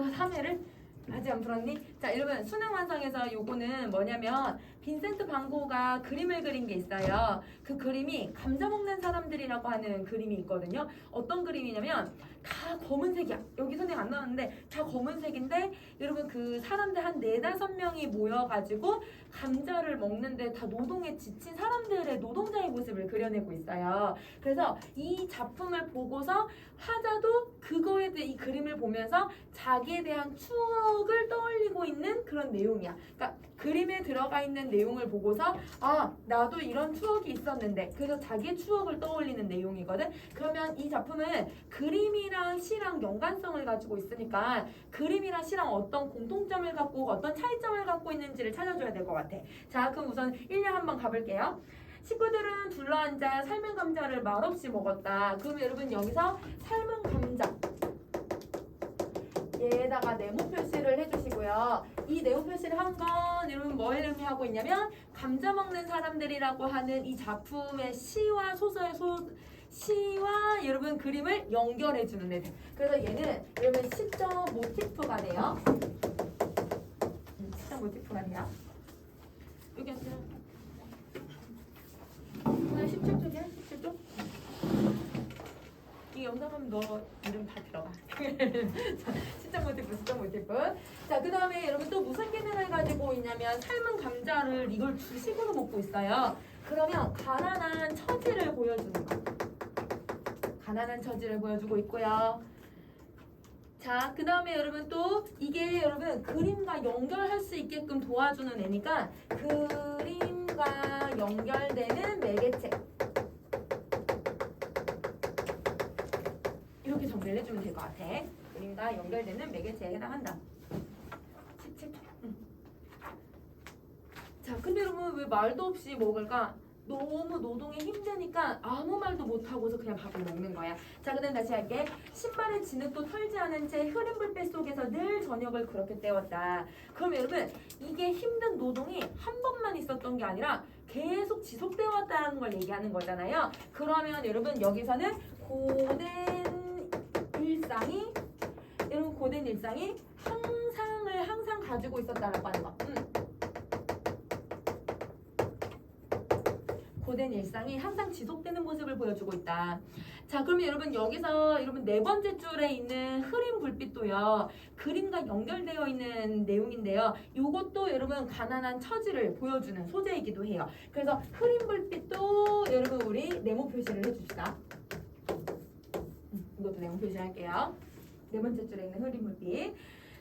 너 3회를 아직 안 풀었니? 자, 여러분 수능 완성에서 요거는 뭐냐면 빈센트 반 고흐가 그림을 그린 게 있어요. 그 그림이 감자 먹는 사람들이라고 하는 그림이 있거든요. 어떤 그림이냐면 다 검은색이야. 여기 선생 안 나왔는데 다 검은색인데 여러분 그 사람들 한 4-5명이 모여가지고 감자를 먹는데 다 노동에 지친 사람들의 노동자의 모습을 그려내고 있어요. 그래서 이 작품을 보고서 화자도 그거에 대해 이 그림을 보면서 자기에 대한 추억을 떠올리고 있는 그런 내용이야. 그러니까 그림에 들어가 있는 내용을 보고서 아, 나도 이런 추억이 있었는데 그래서 자기의 추억을 떠올리는 내용이거든. 그러면 이 작품은 그림이랑 시랑 연관성을 가지고 있으니까 그림이랑 시랑 어떤 공통점을 갖고 어떤 차이점을 갖고 있는지를 찾아줘야 될 것 같아. 자, 그럼 우선 1년 한번 가볼게요. 식구들은 둘러앉아 삶은 감자를 말없이 먹었다. 그럼 여러분 여기서 삶은 감자 얘에다가 네모 표시를 해주시고요. 이 네모 표시를 한 건 여러분 뭘 의미하고 있냐면 감자 먹는 사람들이라고 하는 이 작품의 시와 소설의 시와 여러분 그림을 연결해주는 애들. 그래서 얘는 여러분 시적 모티프가 돼요. 시적 모티프가 돼요. 여기 앉아요. 오늘 17쪽이야? 17쪽? 이 영상하면 너 이름 다 들어가. 자, 시점 모티프. 자, 그 다음에 여러분 또 무슨 기능을 가지고 있냐면 삶은 감자를 이걸 주식으로 먹고 있어요. 그러면 가난한 처지를 보여주는 거. 가난한 처지를 보여주고 있고요. 자, 그 다음에 여러분 또 이게 여러분 그림과 연결할 수 있게끔 도와주는 애니까 그림과 연결되는 매개체. 이렇게 정리를 해주면 될 것 같아. 그림과 연결되는 매개체에 해당한다. 17초. 자, 근데 여러분 왜 말도 없이 먹을까? 너무 노동이 힘드니까 아무 말도 못하고서 그냥 밥을 먹는 거야. 자, 그 다음 다시 할게. 신발의 진흙도 털지 않은 채 흐린 불빛 속에서 늘 저녁을 그렇게 때웠다. 그럼 여러분 이게 힘든 노동이 한 번만 있었던 게 아니라 계속 지속되어 왔다는 걸 얘기하는 거잖아요. 그러면 여러분 여기서는 고된 일상이 항상 가지고 있었다라고 하는 거. 고된 일상이 항상 지속되는 모습을 보여주고 있다. 자, 그러면 여러분 여기서 여러분 4번째 줄에 있는 흐린 불빛도요. 그림과 연결되어 있는 내용인데요. 이것도 여러분 가난한 처지를 보여주는 소재이기도 해요. 그래서 흐린 불빛도 여러분 우리 네모 표시를 해줍시다. 이것도 네모 표시할게요. 4번째 줄에 있는 흐린 불빛.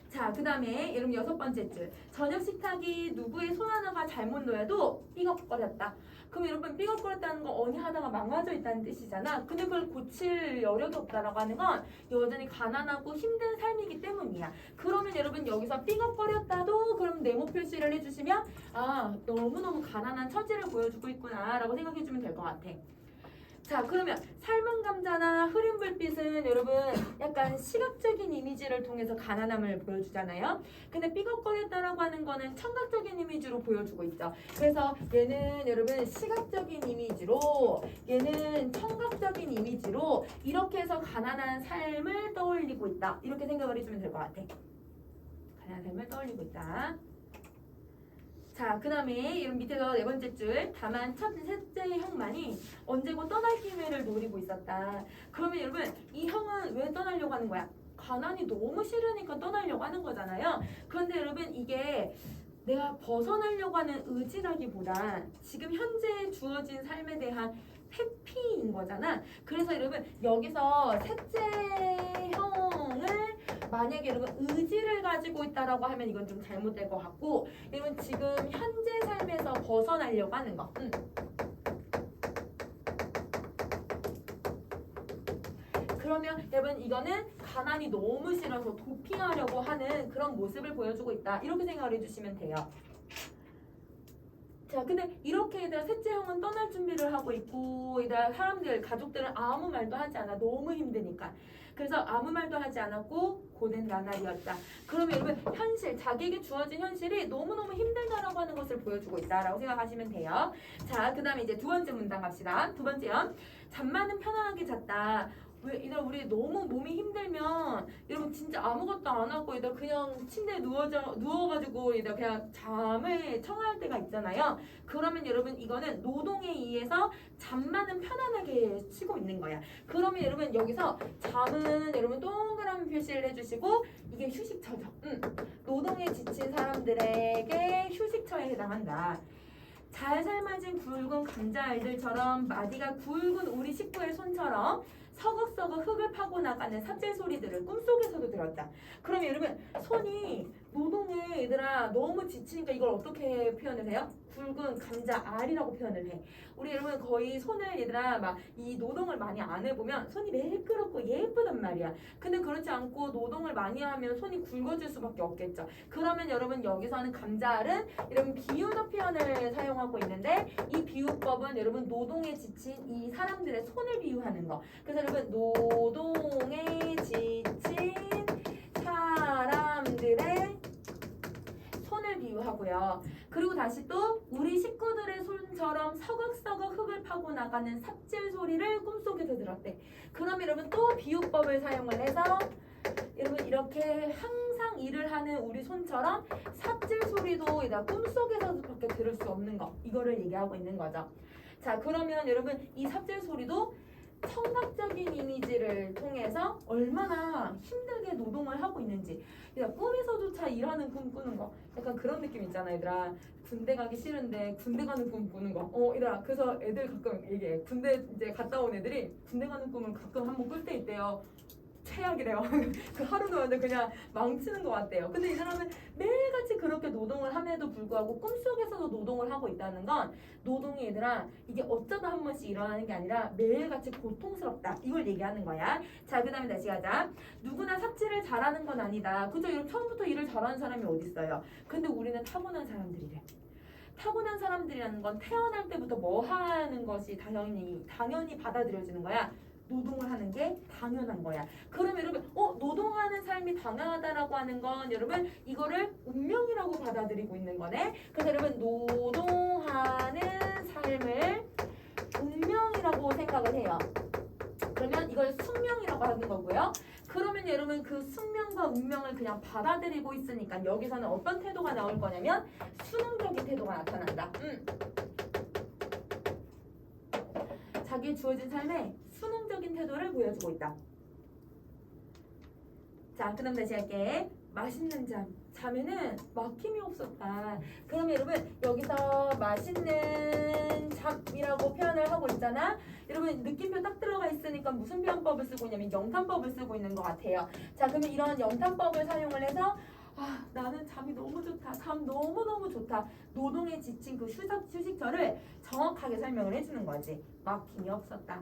자, 그 다음에 여러분 6번째 줄. 저녁 식탁이 누구의 손 하나가 잘못 놓여도 삐걱거렸다. 그럼 여러분 삐걱거렸다는 건 어디 하나가 망가져 있다는 뜻이잖아. 근데 그걸 고칠 여력이 없다라고 하는 건 여전히 가난하고 힘든 삶이기 때문이야. 그러면 여러분 여기서 삐걱거렸다도 그럼 네모 표시를 해주시면 아, 너무너무 가난한 처지를 보여주고 있구나 라고 생각해주면 될 것 같아. 자, 그러면 삶은 감자나 흐린 불빛은 여러분 약간 시각적인 이미지를 통해서 가난함을 보여주잖아요. 근데 삐걱거렸다라고 하는 거는 청각적인 이미지로 보여주고 있죠. 그래서 얘는 여러분 시각적인 이미지로, 얘는 청각적인 이미지로 이렇게 해서 가난한 삶을 떠올리고 있다. 이렇게 생각을 해주면 될 것 같아. 가난한 삶을 떠올리고 있다. 자, 그 다음에 이런 밑에서 4번째 줄. 다만 셋째의 형만이 언제고 떠날 기회를 노리고 있었다. 그러면 여러분 이 형은 왜 떠나려고 하는 거야? 가난이 너무 싫으니까 떠나려고 하는 거잖아요. 그런데 여러분 이게 내가 벗어나려고 하는 의지라기보다 지금 현재 주어진 삶에 대한 회피인 거잖아. 그래서 여러분 여기서 셋째 형을 만약에 여러분 의지를 가지고 있다라고 하면 이건 좀 잘못될 것 같고, 여러분 지금 현재 삶에서 벗어나려고 하는 거. 그러면 여러분 이거는 가난이 너무 싫어서 도피하려고 하는 그런 모습을 보여주고 있다. 이렇게 생각을 해주시면 돼요. 자, 근데 이렇게 얘들아 셋째 형은 떠날 준비를 하고 있고 얘들아 사람들 가족들은 아무 말도 하지 않아. 너무 힘드니까. 그래서 아무 말도 하지 않았고 고된 나날이었다. 그러면 여러분 현실, 자기에게 주어진 현실이 너무너무 힘들다라고 하는 것을 보여주고 있다라고 생각하시면 돼요. 자, 그 다음에 이제 2번째 문장 갑시다. 2번째요. 잠만은 편안하게 잤다. 왜 이날 우리 너무 몸이 힘들면 여러분 진짜 아무것도 안 하고 이날 그냥 침대에 누워가지고 이날 그냥 잠을 청할 때가 있잖아요. 그러면 여러분 이거는 노동에 의해서 잠만은 편안하게 쉬고 있는 거야. 그러면 여러분 여기서 잠은 여러분 동그라미 표시를 해주시고 이게 휴식처죠. 노동에 지친 사람들에게 휴식처에 해당한다. 잘 삶아진 굵은 감자알들처럼 마디가 굵은 우리 식구의 손처럼 서걱서걱 흙을 파고 나가는 삽질 소리들을 꿈속에서도 들었다. 그럼 여러분 손이 노동에 얘들아 너무 지치니까 이걸 어떻게 표현을 해요? 굵은 감자알이라고 표현을 해. 우리 여러분 거의 손을 얘들아 막 이 노동을 많이 안 해보면 손이 매끄럽고 예쁘단 말이야. 근데 그렇지 않고 노동을 많이 하면 손이 굵어질 수밖에 없겠죠. 그러면 여러분 여기서는 감자알은 여러분 비유적 표현을 사용하고 있는데 이 비유법은 여러분 노동에 지친 이 사람들의 손을 비유하는 거. 그래서 여러분 노동에 지친 사람들의 손을 비유하고요. 그리고 다시 또 우리 식구들의 손처럼 서걱서걱 흙을 파고 나가는 삽질 소리를 꿈속에서 들었대. 그럼 여러분 또 비유법을 사용을 해서 여러분 이렇게 항상 일을 하는 우리 손처럼 삽질 소리도 이다 꿈속에서밖에 들을 수 없는 거. 이거를 얘기하고 있는 거죠. 자, 그러면 여러분 이 삽질 소리도 청각적인 이미지를 통해서 얼마나 힘들게 노동을 하고 있는지. 야, 꿈에서조차 일하는 꿈 꾸는 거. 약간 그런 느낌 있잖아, 얘들아. 군대 가기 싫은데 군대 가는 꿈 꾸는 거. 얘들아. 그래서 애들 가끔 얘기해. 군대 이제 갔다 온 애들이 군대 가는 꿈을 가끔 한번 꿀 때 있대요. 최악이래요. 그 하루는 완전 그냥 망치는 것 같대요. 근데 이 사람은 매일같이 그렇게 노동을 함에도 불구하고 꿈속에서도 노동을 하고 있다는 건 노동이 얘들아 이게 어쩌다 한 번씩 일어나는 게 아니라 매일같이 고통스럽다. 이걸 얘기하는 거야. 자, 그 다음에 다시 가자. 누구나 삽질을 잘하는 건 아니다. 그죠? 이런 처음부터 일을 잘하는 사람이 어디 있어요? 근데 우리는 타고난 사람들이래. 타고난 사람들이라는 건 태어날 때부터 뭐 하는 것이 당연히 받아들여지는 거야. 노동을 하는 게 당연한 거야. 그럼 여러분, 노동하는 삶이 당연하다라고 하는 건 여러분 이거를 운명이라고 받아들이고 있는 거네. 그래서 여러분 노동하는 삶을 운명이라고 생각을 해요. 그러면 이걸 숙명이라고 하는 거고요. 그러면 여러분 그 숙명과 운명을 그냥 받아들이고 있으니까 여기서는 어떤 태도가 나올 거냐면 수능적인 태도가 나타난다. 자기의 주어진 삶에 수능적인 태도를 보여주고 있다. 자, 그럼 다시 할게. 맛있는 잠. 잠에는 막힘이 없었다. 그럼 여러분 여기서 맛있는 잠이라고 표현을 하고 있잖아. 여러분 느낌표 딱 들어가 있으니까 무슨 표현법을 쓰고 있냐면 영탄법을 쓰고 있는 것 같아요. 자, 그러면 이런 영탄법을 사용을 해서 나는 잠이 너무 좋다. 잠 너무너무 좋다. 노동에 지친 그 휴식처를 정확하게 설명을 해주는 거지. 막힘이 없었다.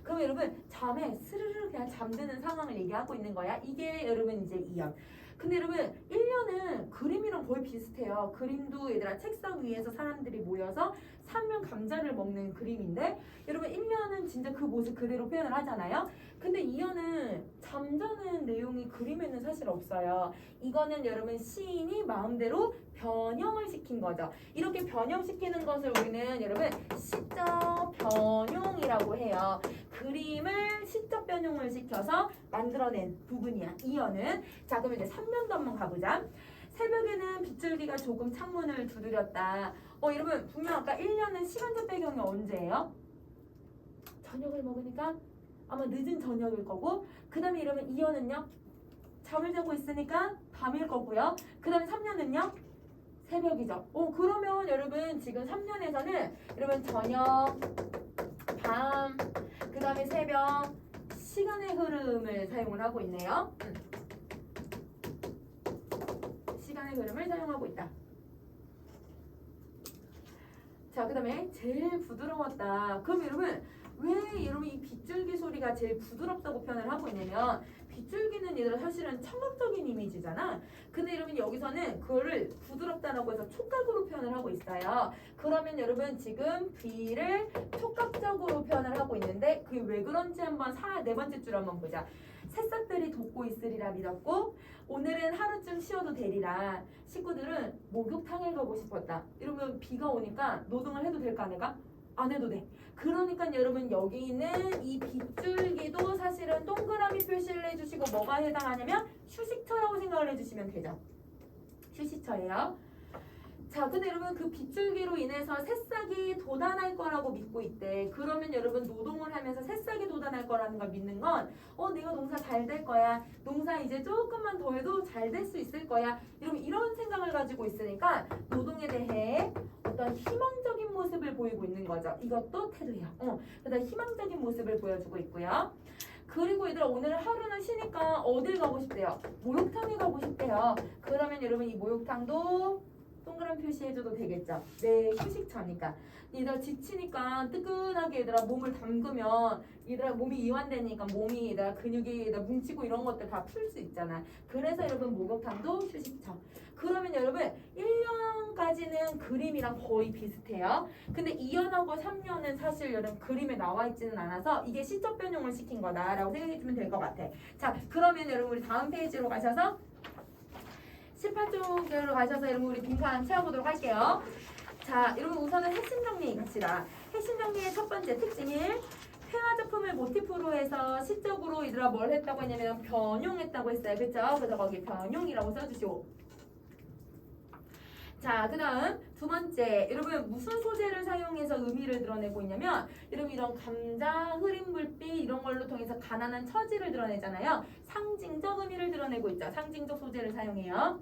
그럼 여러분 잠에 스르르 그냥 잠드는 상황을 얘기하고 있는 거야. 이게 여러분 이제 2연. 근데 여러분 1년은 그림이랑 거의 비슷해요. 그림도 얘들아 책상 위에서 사람들이 모여서 삶은 감자를 먹는 그림인데 여러분 1년은 진짜 그 모습 그대로 표현을 하잖아요. 근데 2년은 잠자는 내용이 그림에는 사실 없어요. 이거는 여러분 시인이 마음대로 변형을 시킨 거죠. 이렇게 변형시키는 것을 우리는 여러분 시적 변형이라고 해요. 그림을 시적 변형을 시켜서 만들어낸 부분이야. 이어는. 자, 그럼 이제 3년도 한번 가보자. 새벽에는 빗줄기가 조금 창문을 두드렸다. 여러분 분명 아까 1년은 시간적 배경이 언제예요? 저녁을 먹으니까 아마 늦은 저녁일 거고, 그 다음에 이러면 2년은요 잠을 자고 있으니까 밤일 거고요. 그 다음에 3년은요 새벽이죠. 그러면 여러분 지금 3년에서는 여러분 저녁, 밤, 그 다음에 새벽 시간의 흐름을 사용을 하고 있네요. 시간의 흐름을 사용하고 있다. 자, 그 다음에 제일 부드러웠다. 그럼 여러분 왜 여러분 이 빗줄기 소리가 제일 부드럽다고 표현을 하고 있냐면 빗줄기는 얘들아 사실은 청각적인 이미지잖아. 근데 여러분 여기서는 그거를 부드럽다라고 해서 촉각으로 표현을 하고 있어요. 그러면 여러분 지금 비를 촉각적으로 표현을 하고 있는데 그게 왜 그런지 한번 네 번째 줄 한번 보자. 새싹들이 돋고 있으리라 믿었고 오늘은 하루쯤 쉬어도 되리라. 식구들은 목욕탕을 가고 싶었다. 이러면 비가 오니까 노동을 해도 될까 내가? 안 해도 돼. 그러니까 여러분 여기 있는 이 빗줄기도 사실은 동그라미 표시를 해주시고 뭐가 해당하냐면 휴식처라고 생각을 해주시면 되죠. 휴식처예요. 자, 근데 여러분 그 빗줄기로 인해서 새싹이 돋아날 거라고 믿고 있대. 그러면 여러분 노동을 하면서 새싹이 돋아날 거라는 걸 믿는 건 내가 농사 잘 될 거야. 농사 이제 조금만 더 해도 잘 될 수 있을 거야. 여러분 이런 생각을 가지고 있으니까 노동에 대해 어떤 희망적인 모습을 보이고 있는 거죠. 이것도 태도예요. 그다음 희망적인 모습을 보여주고 있고요. 그리고 얘들아 오늘 하루는 쉬니까 어딜 가고 싶대요? 목욕탕에 가고 싶대요. 그러면 여러분 이 목욕탕도 동그란 표시해줘도 되겠죠? 네, 휴식처니까. 얘들아 지치니까 뜨끈하게 얘들아 몸을 담그면 얘들아 몸이 이완되니까 몸이 얘들아 근육이 얘들아 뭉치고 이런 것들 다 풀 수 있잖아. 그래서 여러분 목욕탕도 휴식처. 그러면 여러분 1년까지는 그림이랑 거의 비슷해요. 근데 2년하고 3년은 사실 여러분 그림에 나와 있지는 않아서 이게 시적 변형을 시킨 거다라고 생각해주면 될 것 같아. 자, 그러면 여러분 우리 다음 페이지로 가셔서 18쪽으로 가셔서 여러분 우리 빈칸 채워보도록 할게요. 자, 여러분 우선은 핵심 정리 갑시다. 핵심 정리의 첫 번째 특징이 회화 작품을 모티프로 해서 시적으로 얘들아 뭘 했다고 했냐면 변용했다고 했어요. 그쵸? 그래서 거기 변용이라고 써주시고. 자, 그 다음 두 번째 여러분 무슨 소재를 사용해서 의미를 드러내고 있냐면 여러분 이런 감자, 흐린 불빛 이런 걸로 통해서 가난한 처지를 드러내잖아요. 상징적 의미를 드러내고 있죠. 상징적 소재를 사용해요.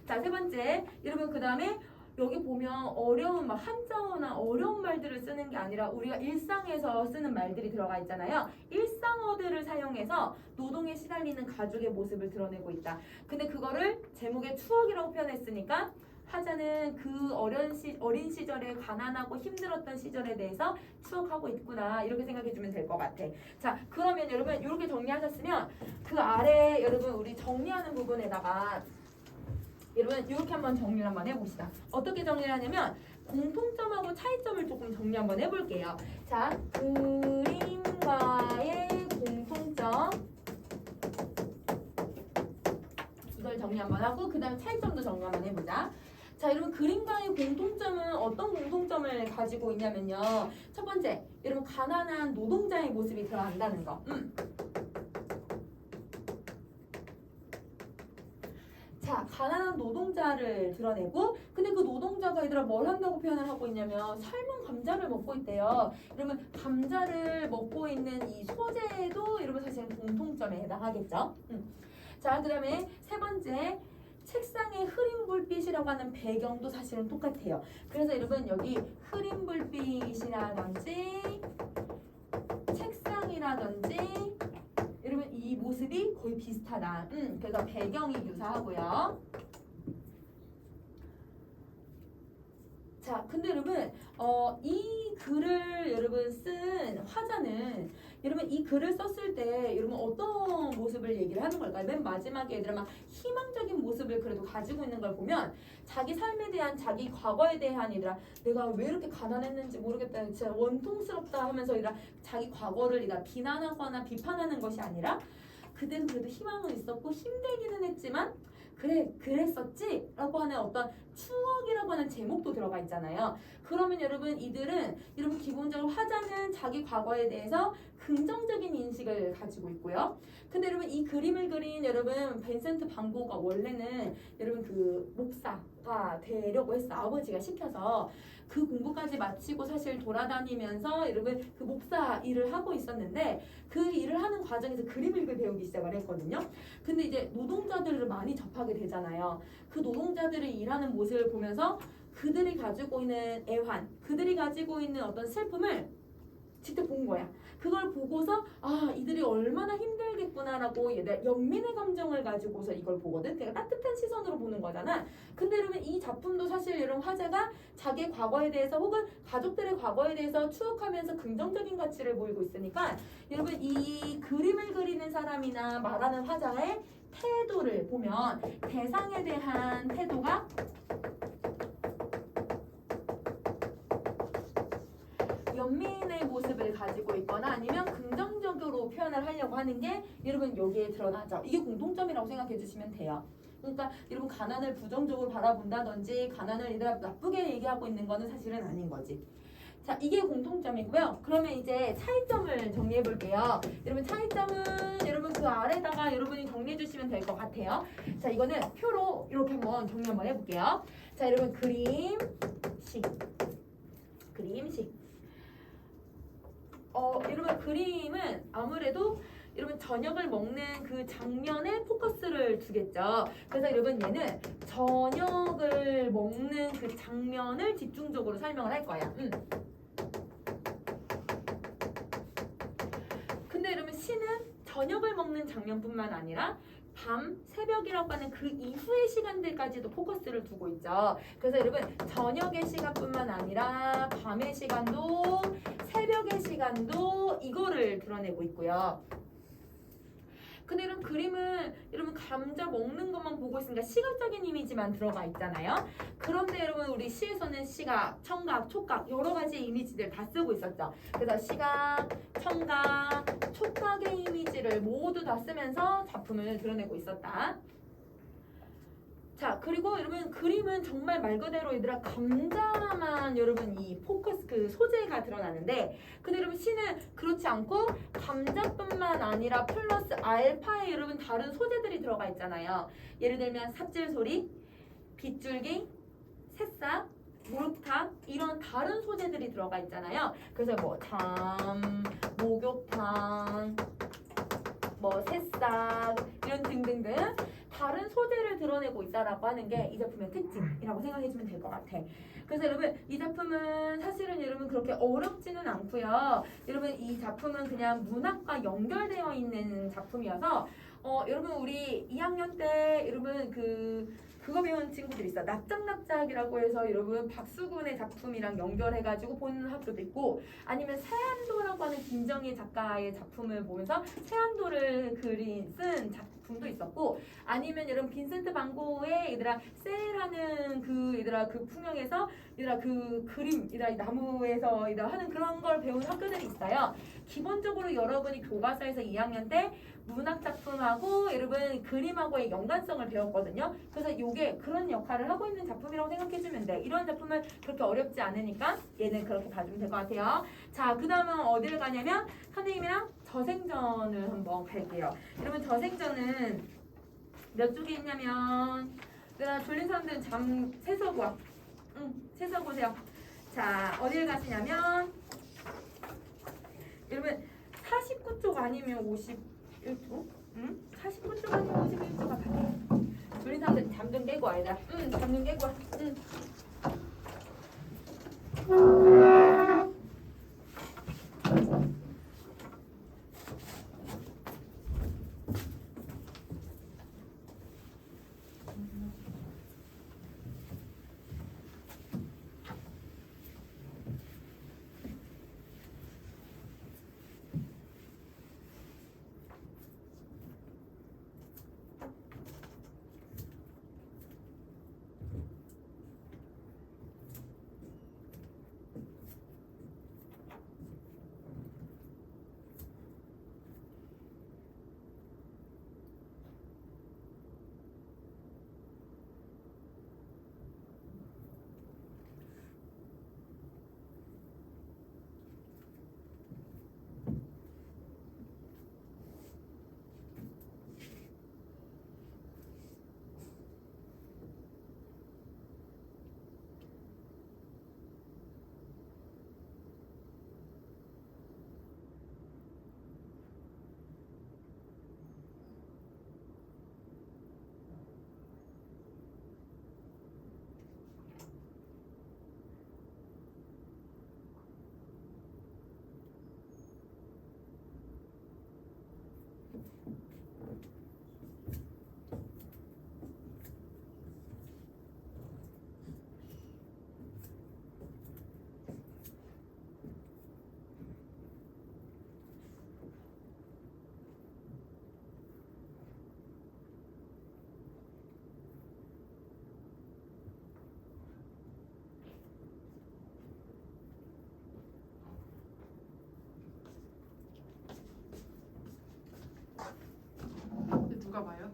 자, 세 번째 여러분 그 다음에 여기 보면 어려운 막 한자어나 어려운 말들을 쓰는 게 아니라 우리가 일상에서 쓰는 말들이 들어가 있잖아요. 일상어들을 사용해서 노동에 시달리는 가족의 모습을 드러내고 있다. 근데 그거를 제목에 추억이라고 표현했으니까 화자는 그 어린 시절에 가난하고 힘들었던 시절에 대해서 추억하고 있구나 이렇게 생각해주면 될 것 같아. 자, 그러면 여러분 이렇게 정리하셨으면 그 아래 여러분 우리 정리하는 부분에다가 여러분 이렇게 한번 정리를 한번 해봅시다. 어떻게 정리를 하냐면 공통점하고 차이점을 조금 정리 한번 해볼게요. 자, 그림과의 공통점 이걸 정리 한번 하고 그 다음에 차이점도 정리 한번 해보자. 자, 여러분 그림과의 공통점은 어떤 공통점을 가지고 있냐면요. 첫 번째, 여러분 가난한 노동자의 모습이 들어간다는 거. 자, 가난한 노동자를 드러내고 근데 그 노동자가 얘들아 뭘 한다고 표현을 하고 있냐면 삶은 감자를 먹고 있대요. 여러분 감자를 먹고 있는 이 소재도 여러분 사실은 공통점에 해당하겠죠. 자, 그 다음에 세 번째 책상에 흐린 불빛이라고 하는 배경도 사실은 똑같아요. 그래서 여러분 여기 흐린 불빛이라든지 책상이라든지 여러분 이 모습이 거의 비슷하다. 그래서 배경이 유사하고요. 자, 근데 여러분 이 글을 여러분 쓴 화자는 여러분 이 글을 썼을 때 여러분 어떤 모습을 얘기를 하는 걸까요? 맨 마지막에 얘들아 막 희망적인 모습을 그래도 가지고 있는 걸 보면 자기 삶에 대한 자기 과거에 대한 얘들아 내가 왜 이렇게 가난했는지 모르겠다 진짜 원통스럽다 하면서 얘들아 자기 과거를 얘들아 비난하거나 비판하는 것이 아니라 그대는 그래도 희망은 있었고 힘들기는 했지만 그래 그랬었지 라고 하는 어떤 추억이라고 하는 제목도 들어가 있잖아요. 그러면 여러분 이들은 여러분 기본적으로 화자는 자기 과거에 대해서 긍정적인 인식을 가지고 있고요. 근데 여러분 이 그림을 그린 여러분 벤센트 반 고흐가 원래는 여러분 그 목사가 되려고 했어. 아버지가 시켜서 그 공부까지 마치고 사실 돌아다니면서 여러분 그 목사 일을 하고 있었는데 그 일을 하는 과정에서 그림을 배우기 시작을 했거든요. 근데 이제 노동자들을 많이 접하게 되잖아요. 그 노동자들이 일하는 모습을 보면서 그들이 가지고 있는 애환, 그들이 가지고 있는 어떤 슬픔을 직접 본 거야. 그걸 보고서 아 이들이 얼마나 힘들겠구나라고 얘들 연민의 감정을 가지고서 이걸 보거든. 그러니까 따뜻한 시선으로 보는 거잖아. 근데 여러분 이 작품도 사실 여러분 화자가 자기 과거에 대해서 혹은 가족들의 과거에 대해서 추억하면서 긍정적인 가치를 보이고 있으니까 여러분 이 그림을 그리는 사람이나 말하는 화자의 태도를 보면 대상에 대한 태도가 연민의 모습을 가지고 있거나 아니면 긍정적으로 표현을 하려고 하는 게 여러분 여기에 드러나죠. 이게 공통점이라고 생각해 주시면 돼요. 그러니까 여러분 가난을 부정적으로 바라본다든지 가난을 얘들아 나쁘게 얘기하고 있는 거는 사실은 아닌 거지. 자, 이게 공통점이고요. 그러면 이제 차이점을 정리해 볼게요. 여러분 차이점은 여러분 그 아래다가 여러분이 정리해 주시면 될 것 같아요. 자, 이거는 표로 이렇게 한번 정리 한번 해볼게요. 자, 여러분 그림식. 여러분 그림은 아무래도 여러분 저녁을 먹는 그 장면에 포커스를 두겠죠. 그래서 여러분 얘는 저녁을 먹는 그 장면을 집중적으로 설명을 할 거야. 근데 여러분 시는 저녁을 먹는 장면뿐만 아니라 밤, 새벽이라고 하는 그 이후의 시간들까지도 포커스를 두고 있죠. 그래서 여러분 저녁의 시간뿐만 아니라 밤의 시간도 새벽의 시간도 이거를 드러내고 있고요. 근데 이런 그림은 여러분 감자 먹는 것만 보고 있으니까 시각적인 이미지만 들어가 있잖아요. 그런데 여러분 우리 시에서는 시각, 청각, 촉각 여러 가지 이미지들 다 쓰고 있었죠. 그래서 시각, 청각, 촉각의 이미지를 모두 다 쓰면서 작품을 드러내고 있었다. 자, 그리고 여러분 그림은 정말 말 그대로 얘들아 감자만 여러분 이 포커스 그 소재가 드러나는데, 근데 여러분 시는 그렇지 않고 감자뿐만 아니라 플러스 알파에 여러분 다른 소재들이 들어가 있잖아요. 예를 들면 삽질 소리, 빗줄기, 새싹, 목욕탕 이런 다른 소재들이 들어가 있잖아요. 그래서 뭐 잠, 목욕탕, 뭐 새싹 이런 등등등 다른 소재를 드러내고 있다라고 하는 게 이 작품의 특징이라고 생각해주면 될 것 같아. 그래서 여러분 이 작품은 사실은 여러분 그렇게 어렵지는 않고요. 여러분 이 작품은 그냥 문학과 연결되어 있는 작품이어서 여러분 우리 2학년 때 여러분 그거 배운 친구들 있어. 납작납작이라고 해서 여러분 박수근의 작품이랑 연결해가지고 보는 학교도 있고, 아니면 세안도라고 하는 김정희 작가의 작품을 보면서 세안도를 쓴 작품도 있었고, 아니면 여러분 빈센트 반 고흐의 얘들아 셀하는 그 풍경에서 얘들아 그 그림 얘들아 나무에서 얘들아 하는 그런 걸 배운 학교들이 있어요. 기본적으로 여러분이 교과서에서 2학년 때 문학 작품하고 여러분 그림하고의 연관성을 배웠거든요. 그래서 이게 그런 역할을 하고 있는 작품이라고 생각해주면 돼. 이런 작품은 그렇게 어렵지 않으니까 얘는 그렇게 봐주면 될 것 같아요. 자, 그 다음은 어디를 가냐면 선생님이랑 저생전을 한번 갈게요. 여러분 저생전은 몇 쪽에 있냐면 내가 졸린 사람들은 잠 세서 봐. 세서 보세요. 자, 어디를 가시냐면 여러분 49쪽 아니면 51쪽? 49쪽 아니면 51쪽 같아. 졸린 사람들 잠 좀 깨고 와야 돼. 잠 좀 깨고 와. 누가 봐요?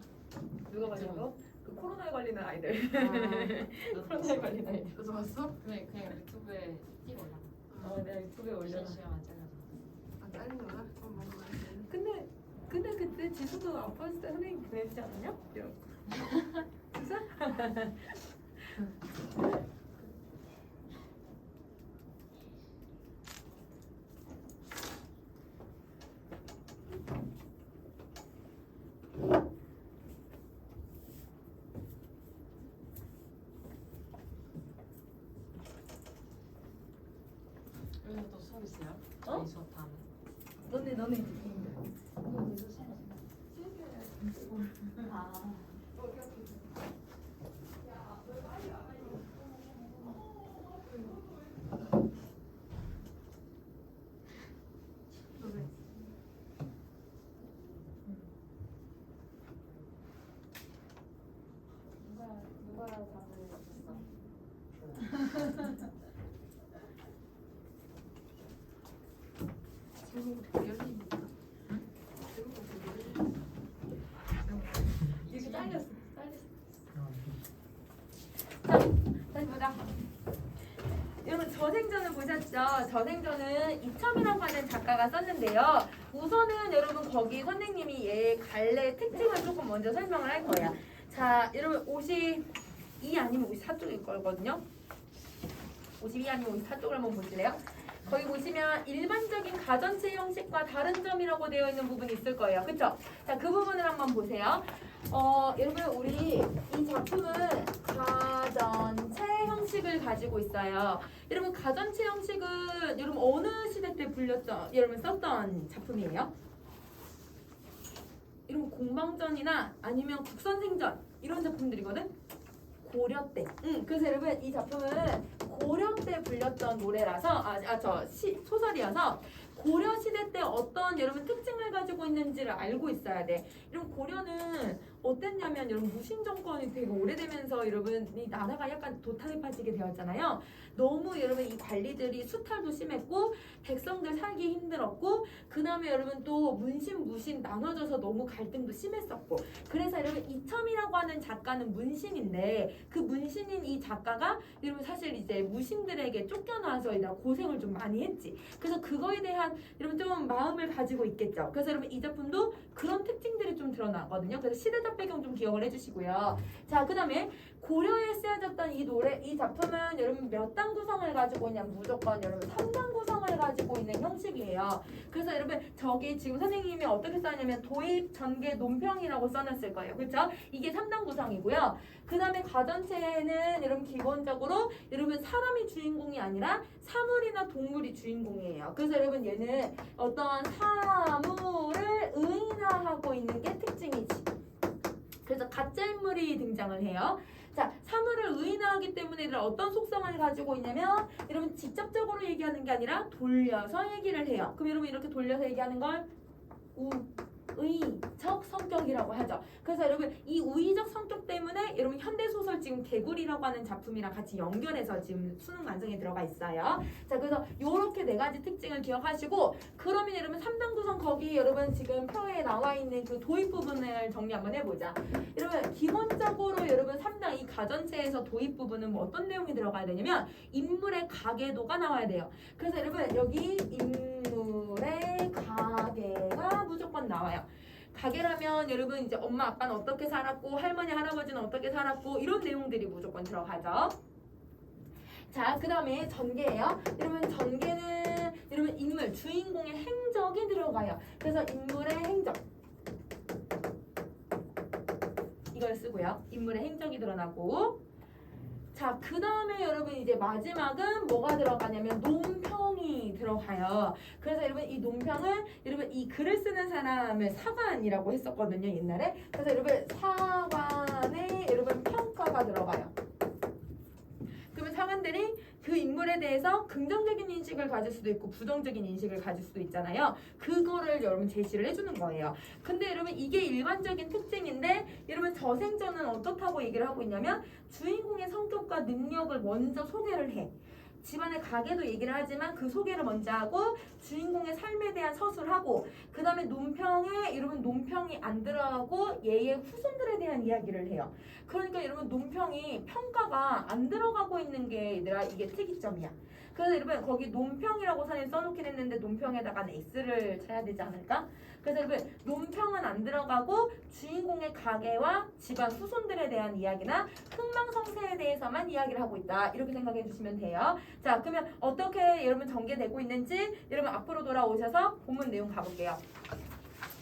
누가 봤냐고? 그 코로나에 걸리는 아이들. 아, 코로나에 걸리는 아이들. 너도 봤어? 네, 그냥 유튜브에 찍어 올라. 내가 유튜브에 올려놔. 시험만 잘라서. 아 짜증나? 먹으면 안 돼. 근데 그때 지수도 아팠을 때 선생님 보내주지 않았냐? 진짜? 여기서 또 수업 있어요? 어? 저희 수업 다음에. 너네 아. 너네 누가 잠을 잤어? 제목부터 열립니다. 제목부터 열립니다. 이렇게 잘렸어. 자, 다시 보자. 여러분 저생전을 보셨죠? 저생전은 이첨이라고 하는 작가가 썼는데요. 우선은 여러분 거기 선생님이 얘 갈래 특징을 조금 먼저 설명을 할 거예요. 자, 여러분 52 아니면 54쪽일 거거든요. 52 아니면 54쪽을 한번 보실래요? 거기 보시면 일반적인 가전체 형식과 다른 점이라고 되어 있는 부분이 있을 거예요. 그쵸? 자, 그 부분을 한번 보세요. 여러분 우리 이 작품은 가전체 형식을 가지고 있어요. 여러분 가전체 형식은 여러분 어느 시대 때 불렸던 여러분 썼던 작품이에요? 여러분 공방전이나 아니면 국선생전 이런 작품들이거든. 고려 때. 그래서 여러분 이 작품은 고려 때 불렸던 노래라서 소설이어서 고려 시대 때 어떤 여러분 특징을 가지고 있는지를 알고 있어야 돼. 여러분 고려는 어땠냐면 여러분 무신 정권이 되게 오래되면서 여러분 이 나라가 약간 도탄에 빠지게 되었잖아요. 너무 여러분 이 관리들이 수탈도 심했고 백성들 살기 힘들었고 그 다음에 여러분 또 문신 무신 나눠져서 너무 갈등도 심했었고 그래서 여러분 이첨이라고 하는 작가는 문신인데 그 문신인 이 작가가 여러분 사실 이제 무신들에게 쫓겨나서 고생을 좀 많이 했지. 그래서 그거에 대한 여러분 좀 마음을 가지고 있겠죠. 그래서 여러분 이 작품도 그런 특징들이 좀 드러나거든요. 그래서 시대적 배경 좀 기억을 해주시고요. 자, 그 다음에 고려에 쓰여졌던 이 작품은 여러분 몇 단 구성을 가지고 있냐? 무조건 여러분 3단 구성을 가지고 있는 형식이에요. 그래서 여러분 저기 지금 선생님이 어떻게 써냐면 도입, 전개, 논평이라고 써놨을 거예요. 그렇죠? 이게 3단 구성이고요. 그 다음에 가전체는 여러분 기본적으로 여러분 사람이 주인공이 아니라 사물이나 동물이 주인공이에요. 그래서 여러분 얘는 어떤 사물을 의인화하고 있는 게 특징이지. 그래서 가짜 인물이 등장을 해요. 자, 사물을 의인화하기 때문에 얘들 어떤 속성을 가지고 있냐면 여러분 직접적으로 얘기하는 게 아니라 돌려서 얘기를 해요. 그럼 여러분 이렇게 돌려서 얘기하는 걸 우의적 성격이라고 하죠. 그래서 여러분 이 우의적 성격 때문에 여러분 현대소설 지금 개구리라고 하는 작품이랑 같이 연결해서 지금 수능 완성에 들어가 있어요. 자, 그래서 요렇게 네 가지 특징을 기억하시고 그러면 여러분 3단 구성 거기 여러분 지금 표에 나와 있는 그 도입 부분을 정리 한번 해보자. 여러분 기본적으로 여러분 3단 이 가전체에서 도입 부분은 뭐 어떤 내용이 들어가야 되냐면 인물의 가계도가 나와야 돼요. 그래서 여러분 여기 인물의 가계가 무조건 나와요. 가계라면 여러분 이제 엄마 아빠는 어떻게 살았고 할머니 할아버지는 어떻게 살았고 이런 내용들이 무조건 들어가죠. 자, 그 다음에 전개예요. 여러분 전개는 여러분 인물 주인공의 행적이 들어가요. 그래서 인물의 행적 이걸 쓰고요. 인물의 행적이 드러나고 자, 그 다음에 여러분 이제 마지막은 뭐가 들어가냐면 논평이 들어가요. 그래서 여러분 이 논평은 여러분 이 글을 쓰는 사람을 사관이라고 했었거든요, 옛날에. 그래서 여러분 사관의 여러분 평가가 들어가요. 그러면 사관들이 그 인물에 대해서 긍정적인 인식을 가질 수도 있고 부정적인 인식을 가질 수도 있잖아요. 그거를 여러분 제시를 해주는 거예요. 근데 여러분 이게 일반적인 특징인데 여러분 저생전은 어떻다고 얘기를 하고 있냐면 주인공의 성격과 능력을 먼저 소개를 해. 집안의 가계도 얘기를 하지만 그 소개를 먼저 하고 주인공의 삶에 대한 서술을 하고 그 다음에 논평에 여러분 논평이 안 들어가고 얘의 후손들에 대한 이야기를 해요. 그러니까 여러분 논평이 평가가 안 들어가고 있는 게 얘들아 이게 특이점이야. 그래서 여러분 거기 논평이라고 선생님 써놓긴 했는데 논평에다가는 X를 쳐야 되지 않을까? 그래서 여러분 논평은 안 들어가고 주인공의 가계와 집안 후손들에 대한 이야기나 흥망성쇠에 대해서만 이야기를 하고 있다. 이렇게 생각해 주시면 돼요. 자, 그러면 어떻게 여러분 전개되고 있는지 여러분 앞으로 돌아오셔서 본문 내용 가볼게요.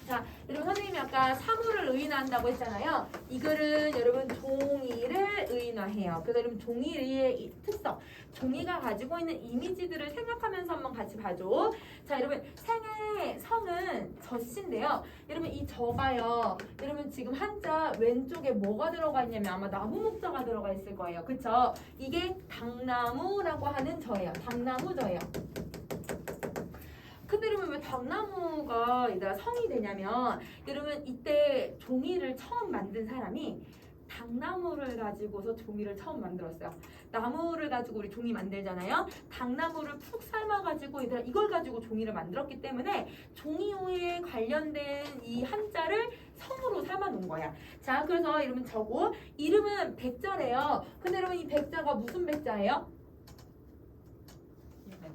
자, 여러분 선생님이 아까 사물을 의인화한다고 했잖아요. 이 글은 여러분 종이를 의인화해요. 그래서 여러분 종이의 이 특성, 종이가 가지고 있는 이미지들을 생각하면서 한번 같이 봐줘. 자, 여러분 생의 성은 저씨인데요. 여러분 이 저가요. 여러분 지금 한자 왼쪽에 뭐가 들어가 있냐면 아마 나무 목자가 들어가 있을 거예요. 그쵸? 이게 당나무라고 하는 저예요. 당나무 저예요. 근데 여러분 왜 당나무가 얘들아 성이 되냐면 여러분 이때 종이를 처음 만든 사람이 당나무를 가지고서 종이를 처음 만들었어요. 나무를 가지고 우리 종이 만들잖아요. 당나무를 푹 삶아가지고 얘들아 이걸 가지고 종이를 만들었기 때문에 종이호에 관련된 이 한자를 성으로 삼아 놓은 거야. 자, 그래서 여러분 저거 이름은 백자래요. 근데 여러분 이 백자가 무슨 백자예요?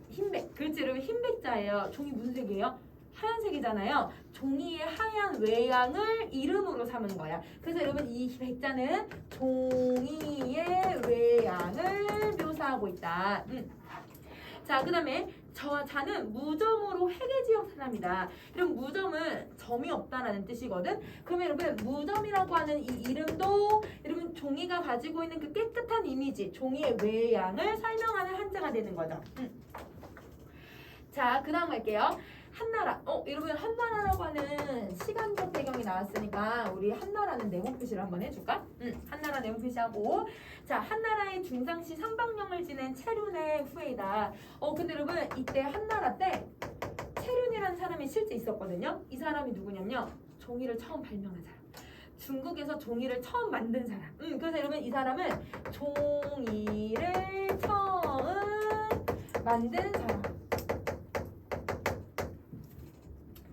흰백. 그렇지 여러분 흰백자예요. 종이 무슨 색이에요? 하얀색이잖아요. 종이의 하얀 외양을 이름으로 삼은 거야. 그래서 여러분 이 백자는 종이의 외양을 묘사하고 있다. 자, 그 다음에 저와 자는 무점으로 회계지역 사람이다. 여러분 무점은 점이 없다라는 뜻이거든. 그러면 여러분 무점이라고 하는 이 이름도 여러분 종이가 가지고 있는 그 깨끗한 이미지, 종이의 외양을 설명하는 한자가 되는 거죠. 자, 그 다음 갈게요. 한나라. 여러분 한나라라고 하는 시간적 배경이 나왔으니까 우리 한나라는 네모 표시를 한번 해줄까? 한나라 네모 표시하고. 자, 한나라의 중상시 삼방령을 지낸 체륜의 후예이다. 근데 여러분 이때 한나라 때 체륜이라는 사람이 실제 있었거든요. 이 사람이 누구냐면요. 종이를 처음 발명한 사람. 중국에서 종이를 처음 만든 사람. 그래서 여러분 이 사람은 종이를 처음 만든 사람.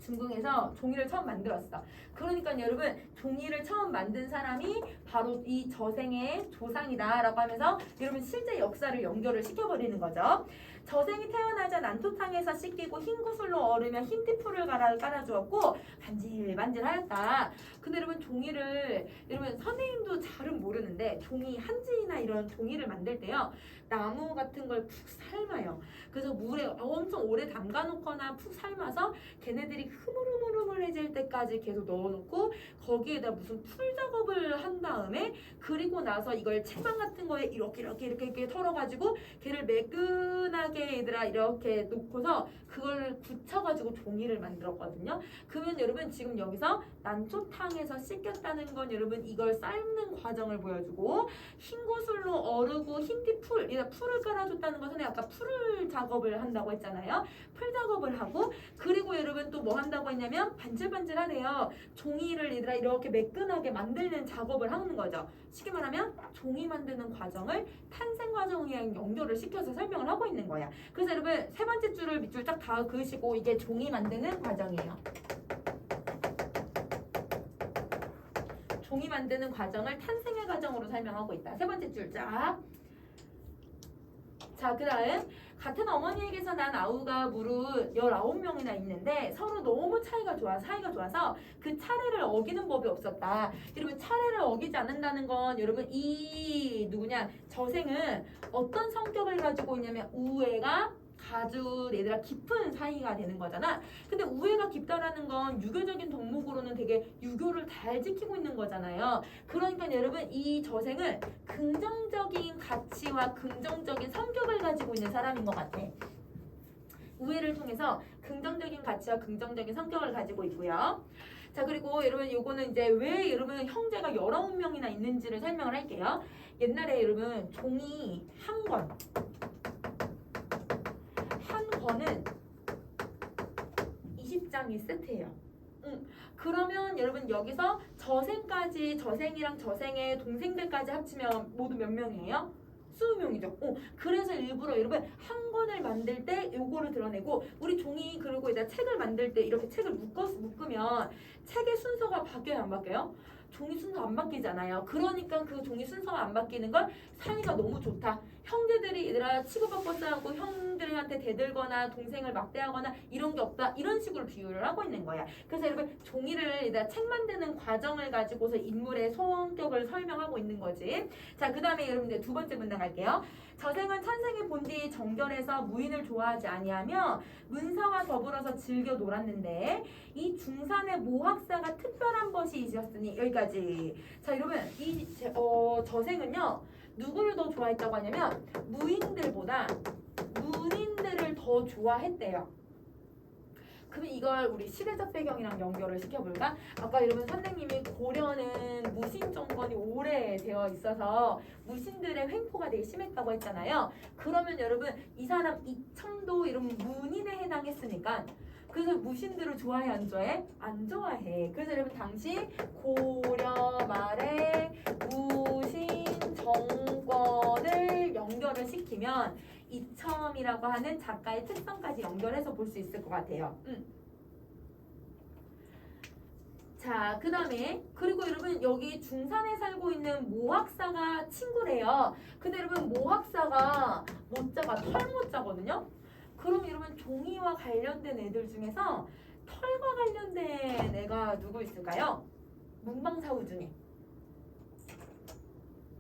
중국에서 종이를 처음 만들었어. 그러니까 여러분 종이를 처음 만든 사람이 바로 이 저생의 조상이다라고 하면서 여러분 실제 역사를 연결을 시켜버리는 거죠. 저생이 태어나자 난토탕에서 씻기고 흰 구슬로 얼으며 흰 띠풀을 깔아주었고 반질반질하였다. 근데 여러분 종이를 여러분 선생님도 잘은 모르는데 종이 한지나 이런 종이를 만들 때요. 나무 같은 걸 푹 삶아요. 그래서 물에 엄청 오래 담가놓거나 푹 삶아서 걔네들이 흐물흐물해질 때까지 계속 넣어놓고 거기에다 무슨 풀 작업을 한 다음에 그리고 나서 이걸 채반 같은 거에 이렇게 털어가지고 걔를 매끈하게 얘들아 이렇게 놓고서 그걸 굳혀가지고 종이를 만들었거든요. 그러면 여러분 지금 여기서 난초탕에서 씻겼다는 건 여러분 이걸 삶는 과정을 보여주고 흰 구슬로 어르고 흰띠풀 풀을 깔아줬다는 것은 아까 풀을 작업을 한다고 했잖아요. 풀 작업을 하고 그리고 여러분 또 뭐 한다고 했냐면 반질반질하네요. 종이를 얘들아 이렇게 매끈하게 만드는 작업을 하는 거죠. 쉽게 말하면 종이 만드는 과정을 탄생 과정이랑 연결을 시켜서 설명을 하고 있는 거야. 그래서 여러분 세 번째 줄을 밑줄 딱 다 그으시고 이게 종이 만드는 과정이에요. 종이 만드는 과정을 탄생의 과정으로 설명하고 있다. 세 번째 줄 쫙. 자, 그 다음 같은 어머니에게서 난 아우가 무릇 19명이나 있는데 서로 너무 사이가 좋아서 그 차례를 어기는 법이 없었다. 여러분 차례를 어기지 않는다는 건 여러분 이 누구냐 저생은 어떤 성격을 가지고 있냐면 우애가 아주 얘들아 깊은 사이가 되는 거잖아. 근데 우애가 깊다라는 건 유교적인 덕목으로는 되게 유교를 잘 지키고 있는 거잖아요. 그러니까 여러분 이 저생은 긍정적인 가치와 긍정적인 성격을 가지고 있는 사람인 것 같아. 우애를 통해서 긍정적인 가치와 긍정적인 성격을 가지고 있고요. 자, 그리고 여러분 요거는 이제 왜 여러분 형제가 19명이나 있는지를 설명을 할게요. 옛날에 여러분 종이 한 권. 는 20장이 세트예요. 그러면 여러분 여기서 저생이랑 저생의 동생들까지 합치면 모두 몇 명이에요? 수음용이죠. 그래서 일부러 여러분 한 권을 만들 때 요거를 드러내고 우리 종이 그리고 이제 책을 만들 때 이렇게 책을 묶으면 책의 순서가 바뀌어요, 안 바뀌어요? 종이 순서 안 바뀌잖아요. 그러니까 그 종이 순서가 안 바뀌는 걸 사이가 너무 좋다. 형제들이 얘들아 치고받고 싸우고 형들한테 대들거나 동생을 막대하거나 이런 게 없다. 이런 식으로 비유를 하고 있는 거야. 그래서 여러분 종이를 얘들아 책 만드는 과정을 가지고서 인물의 성격을 설명하고 있는 거지. 자, 그 다음에 여러분들 두 번째 문장 갈게요. 저생은 천생의 본디 정결해서 무인을 좋아하지 아니하며 문서와 더불어서 즐겨 놀았는데 이 중산의 모학사가 특별한 것이 있었으니 여기까지. 자, 여러분 이 저생은요 누구를 더 좋아했다고 하냐면 무인들보다 문인들을 더 좋아했대요. 그럼 이걸 우리 시대적 배경이랑 연결을 시켜볼까? 아까 여러분 선생님이 고려는 무신 정권이 오래되어 있어서 무신들의 횡포가 되게 심했다고 했잖아요. 그러면 여러분 이 사람 이청도 이런 문인에 해당했으니까 그래서 무신들을 좋아해 안 좋아해? 안 좋아해. 그래서 여러분 당시 고려 말에 무신 정권을 연결을 시키면 이첨이라고 하는 작가의 특성까지 연결해서 볼 수 있을 것 같아요. 자, 그 다음에 그리고 여러분 여기 중산에 살고 있는 모학사가 친구래요. 근데 여러분 모학사가 모자가 털모자거든요. 그럼 여러분 종이와 관련된 애들 중에서 털과 관련된 애가 누구 있을까요? 문방사우 중에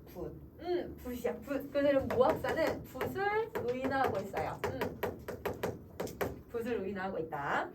붓. 붓이야, 붓. 그래서 여러분 모학사는 붓을 의인화하고 있어요. 붓을 의인화하고 있다.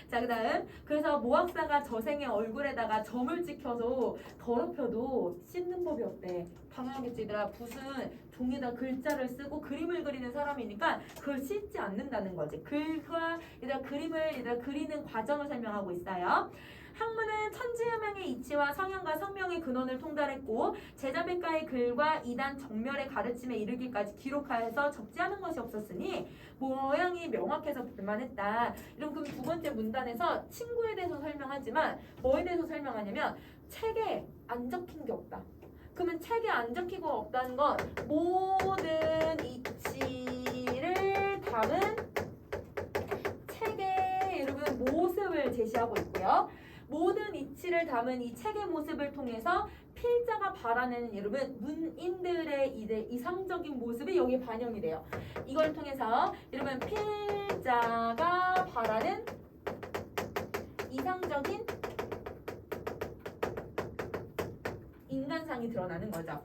자, 그 다음 그래서 모학사가 저생의 얼굴에다가 점을 찍혀서 더럽혀도 씻는 법이 없대. 당연하겠지 얘들아. 붓은 종이에다 글자를 쓰고 그림을 그리는 사람이니까 그걸 씻지 않는다는 거지. 글과 얘들아 그림을 얘들아 그리는 과정을 설명하고 있어요. 학문은 천지음명의 이치와 성형과 성명의 근원을 통달했고 제자백가의 글과 이단 정멸의 가르침에 이르기까지 기록하여서 적지 않은 것이 없었으니 모양이 명확해서 볼만했다. 이런 그럼 두 번째 문단에서 친구에 대해서 설명하지만 뭐에 대해서 설명하냐면 책에 안 적힌 게 없다. 그러면 책에 안 적히고 없다는 건 모든 이치를 담은 책의 여러분 모습을 제시하고 있고요. 모든 이치를 담은 이 책의 모습을 통해서 필자가 바라는 여러분 문인들의 이상적인 모습이 여기에 반영이 돼요. 이걸 통해서 여러분 필자가 바라는 이상적인 인간상이 드러나는 거죠.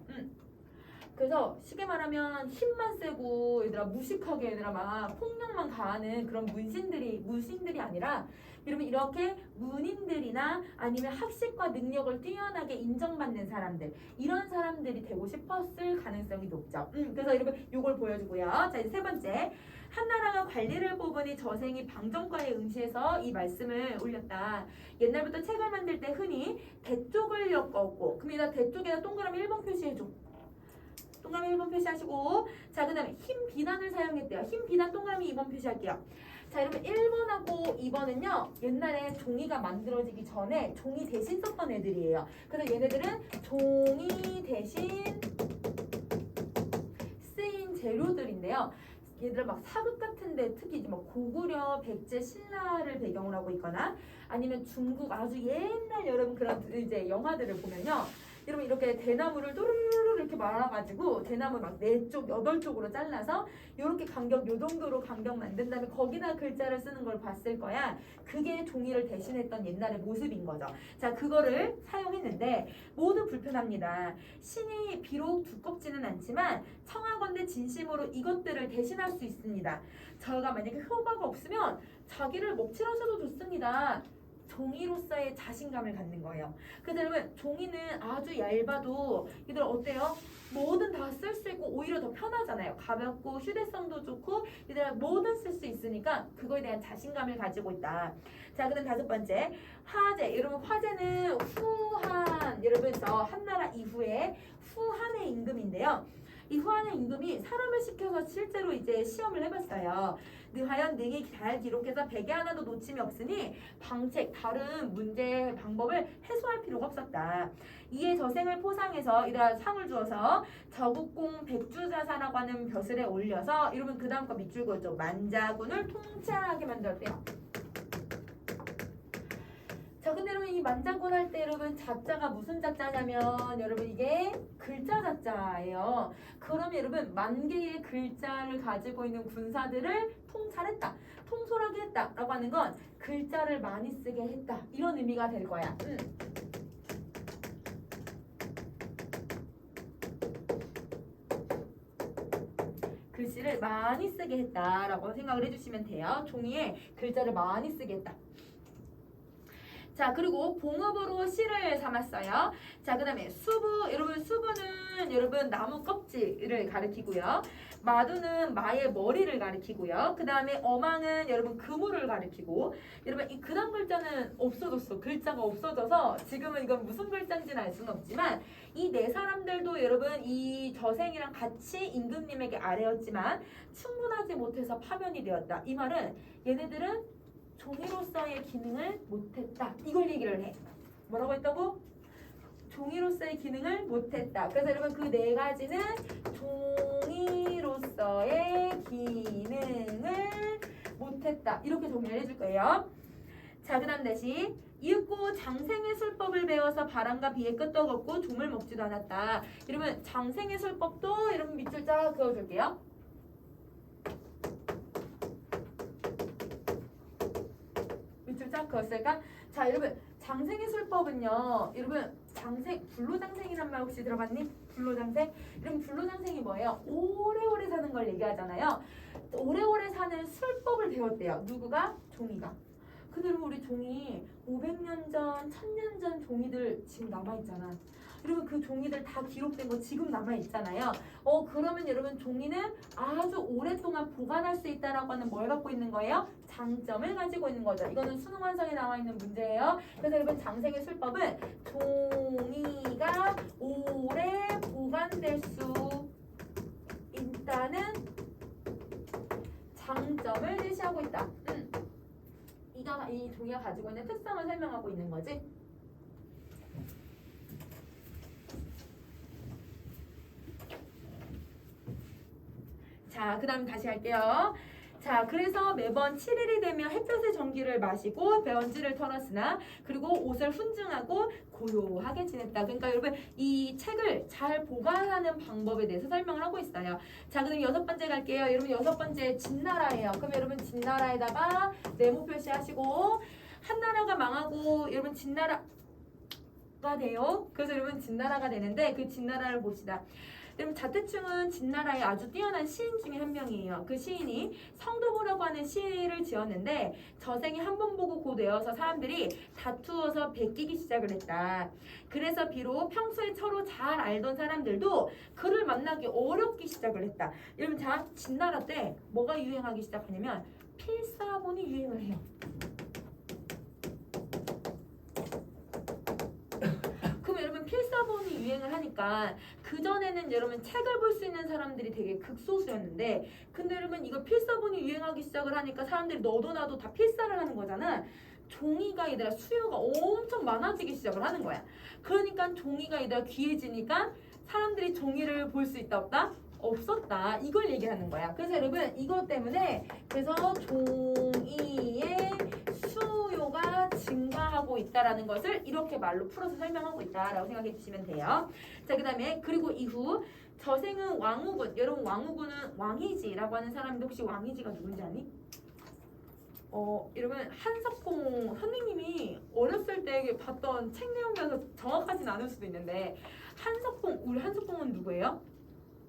그래서 쉽게 말하면 힘만 세고 얘들아 무식하게 얘들아 막 폭력만 가하는 그런 무신들이 아니라 여러분 이렇게 문인들이나 아니면 학식과 능력을 뛰어나게 인정받는 사람들 이런 사람들이 되고 싶었을 가능성이 높죠. 그래서 여러분 요걸 보여주고요. 자 이제 세 번째 한나라가 관리를 뽑으니 저생이 방정과에 응시해서 이 말씀을 올렸다. 옛날부터 책을 만들 때 흔히 대쪽을 엮었고 그럼 대쪽에다 동그라미 1번 표시해줘. 동그라미 1번 표시하시고 자 그 다음에 흰 비단을 사용했대요. 흰 비단 동그라미 2번 표시할게요. 자 여러분 1번하고 2번은요 옛날에 종이가 만들어지기 전에 종이 대신 썼던 애들이에요. 그래서 얘네들은 종이 대신 쓰인 재료들인데요. 얘들 막 사극 같은데 특히 막 고구려, 백제, 신라를 배경으로 하고 있거나 아니면 중국 아주 옛날 여러분 그런 이제 영화들을 보면요. 여러분 이렇게 대나무를 또르르르 이렇게 말아가지고 대나무 막 4쪽, 8쪽으로 잘라서 이렇게 간격 요 정도로 간격 만든 다음에 거기다 글자를 쓰는 걸 봤을 거야. 그게 종이를 대신했던 옛날의 모습인 거죠. 자 그거를 사용했는데 모두 불편합니다. 신이 비록 두껍지는 않지만 청하건대 진심으로 이것들을 대신할 수 있습니다. 저희가 만약에 효과가 없으면 자기를 먹칠하셔도 좋습니다. 종이로서의 자신감을 갖는 거예요. 그래서 여러분 종이는 아주 얇아도 얘들 어때요? 뭐든 다 쓸 수 있고 오히려 더 편하잖아요. 가볍고 휴대성도 좋고 얘들 뭐든 쓸 수 있으니까 그거에 대한 자신감을 가지고 있다. 자 그다음 다섯 번째 화제. 여러분 화제는 후한 여러분 저 한나라 이후에 후한의 임금인데요. 이 후하는 임금이 사람을 시켜서 실제로 이제 시험을 해봤어요. 과연 능히 잘 기록해서 백에 하나도 놓침이 없으니 방책 다른 문제 방법을 해소할 필요가 없었다. 이에 저생을 포상해서 이러한 상을 주어서 저국공 백주자사라고 하는 벼슬에 올려서 이러면 그 다음 거 밑줄 그었죠. 만자군을 통치하게 만들었대요. 자, 근데 여러분 이 만자군 할 때 여러분 자자가 무슨 자자냐면 여러분 이게 글자 자자예요. 그러면 여러분 만 개의 글자를 가지고 있는 군사들을 통찰했다, 통솔하게 했다라고 하는 건 글자를 많이 쓰게 했다 이런 의미가 될 거야. 글씨를 많이 쓰게 했다라고 생각을 해주시면 돼요. 종이에 글자를 많이 쓰게 했다. 자, 그리고 봉업으로 씨를 삼았어요. 자, 그 다음에 수부, 여러분 수부는 여러분 나무 껍질을 가리키고요. 마두는 마의 머리를 가리키고요. 그 다음에 어망은 여러분 그물을 가리키고, 여러분 이 그다음 글자는 없어졌어. 글자가 없어져서 지금은 이건 무슨 글자인지는 알 수는 없지만 이 네 사람들도 여러분 이 저생이랑 같이 임금님에게 아래였지만 충분하지 못해서 파면이 되었다. 이 말은 얘네들은 종이로서의 기능을 못했다. 이걸 얘기를 해. 뭐라고 했다고? 종이로서의 기능을 못했다. 그래서 여러분 그 네 가지는 종이로서의 기능을 못했다. 이렇게 정리를 해줄 거예요. 자, 그 다음 다시 이윽고 장생의 술법을 배워서 바람과 비에 끄떡없고 종을 먹지도 않았다. 여러분 장생의 술법도 여러분 밑줄 쫙 그어줄게요. 쫙 그었을까? 자, 여러분 장생의 술법은요. 여러분 장생 불로장생이란 말 혹시 들어봤니? 불로장생? 여러분 불로장생이 뭐예요? 오래오래 사는 걸 얘기하잖아요. 오래오래 사는 술법을 배웠대요. 누구가? 종이가. 근데 여러분 우리 종이 500년 전, 1000년 전 종이들 지금 남아있잖아. 여러분 그 종이들 다 기록된 거 지금 남아있잖아요. 그러면 여러분 종이는 아주 오랫동안 보관할 수 있다라고 하는 뭘 갖고 있는 거예요? 장점을 가지고 있는 거죠. 이거는 수능 완성에 나와 있는 문제예요. 그래서 여러분 장생의 술법은 종이가 오래 보관될 수 있다는 장점을 제시하고 있다. 이 종이가 가지고 있는 특성을 설명하고 있는 거지. 자, 그 다음 다시 할게요. 자, 그래서 매번 7일이 되면 햇볕의 전기를 마시고 변지를 털었으나 그리고 옷을 훈증하고 고요하게 지냈다. 그러니까 여러분 이 책을 잘 보관하는 방법에 대해서 설명을 하고 있어요. 자, 그럼 6번째 갈게요. 여러분 6번째 진나라예요. 그럼 여러분 진나라에다가 네모 표시하시고 한 나라가 망하고 여러분 진나라가 돼요. 그래서 여러분 진나라가 되는데 그 진나라를 봅시다. 여러분 자태충은 진나라의 아주 뛰어난 시인 중에 한 명이에요. 그 시인이 성도보라고 하는 시를 지었는데 저생이 한 번 보고 곧 외워서 사람들이 다투어서 베끼기 시작을 했다. 그래서 비록 평소에 서로 잘 알던 사람들도 그를 만나기 어렵기 시작을 했다. 여러분 자 진나라 때 뭐가 유행하기 시작하냐면 필사본이 유행을 해요. 필사본이 유행을 하니까 그전에는 여러분 책을 볼 수 있는 사람들이 되게 극소수였는데 근데 여러분 이거 필사본이 유행하기 시작을 하니까 사람들이 너도 나도 다 필사를 하는 거잖아. 종이가 얘들아 수요가 엄청 많아지기 시작을 하는 거야. 그러니까 종이가 얘들아 귀해지니까 사람들이 종이를 볼 수 있다 없다? 없었다. 이걸 얘기하는 거야. 그래서 여러분 이것 때문에 그래서 종이의 수요가 증가하고 있다라는 것을 이렇게 말로 풀어서 설명하고 있다라고 생각해 주시면 돼요. 자, 그다음에 그리고 이후 저생은 왕후군. 여러분 왕후군은 왕이지라고 하는 사람인데 혹시 왕이지가 누군지 아니? 여러분 한석봉 선생님이 어렸을 때 봤던 책 내용이어서 정확하진 않을 수도 있는데 우리 한석봉은 누구예요?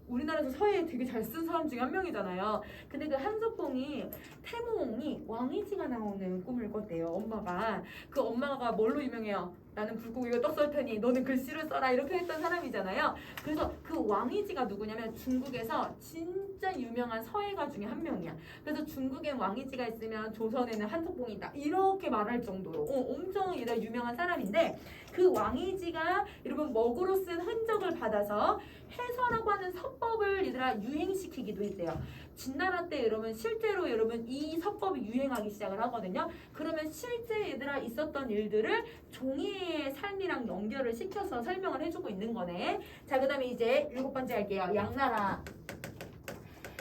우리나라에서 서예 되게 잘 쓴 사람 중에 한 명이잖아요. 근데 그 한석봉이 태몽이 왕이지가 나오는 꿈을 꿨대요. 엄마가. 그 엄마가 뭘로 유명해요? 나는 불고기와 떡 썰 테니 너는 글씨를 써라 이렇게 했던 사람이잖아요. 그래서 그 왕이지가 누구냐면 중국에서 진짜 유명한 서예가 중에 한 명이야. 그래서 중국엔 왕이지가 있으면 조선에는 한석봉이다 이렇게 말할 정도로 엄청 유명한 사람인데 그 왕이지가 여러분 먹으로 쓴 흔적을 받아서 해서라고 하는 서법을 얘들아 유행시키기도 했대요. 진나라 때 여러분 실제로 여러분 이 서법이 유행하기 시작을 하거든요. 그러면 실제 얘들아 있었던 일들을 종이의 삶이랑 연결을 시켜서 설명을 해주고 있는 거네. 자, 그 다음에 이제 7번째 할게요. 양나라.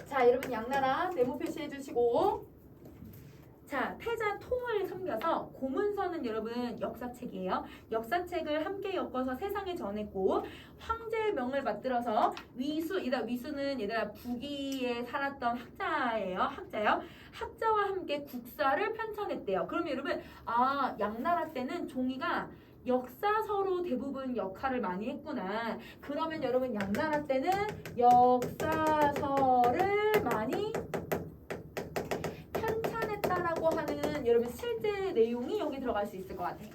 자, 여러분 양나라 네모 표시해 주시고, 자, 태자 통을 섬겨서 고문서는 여러분 역사책이에요. 역사책을 함께 엮어서 세상에 전했고 황제의 명을 받들어서 위수는 얘들아 북위에 살았던 학자예요. 학자와 함께 국사를 편찬했대요. 그럼 여러분 양나라 때는 종이가 역사서로 대부분 역할을 많이 했구나. 그러면 여러분 양나라 때는 역사서를 많이 편찬했다라고 하는 여러분 실제 내용이 여기 들어갈 수 있을 것 같아요.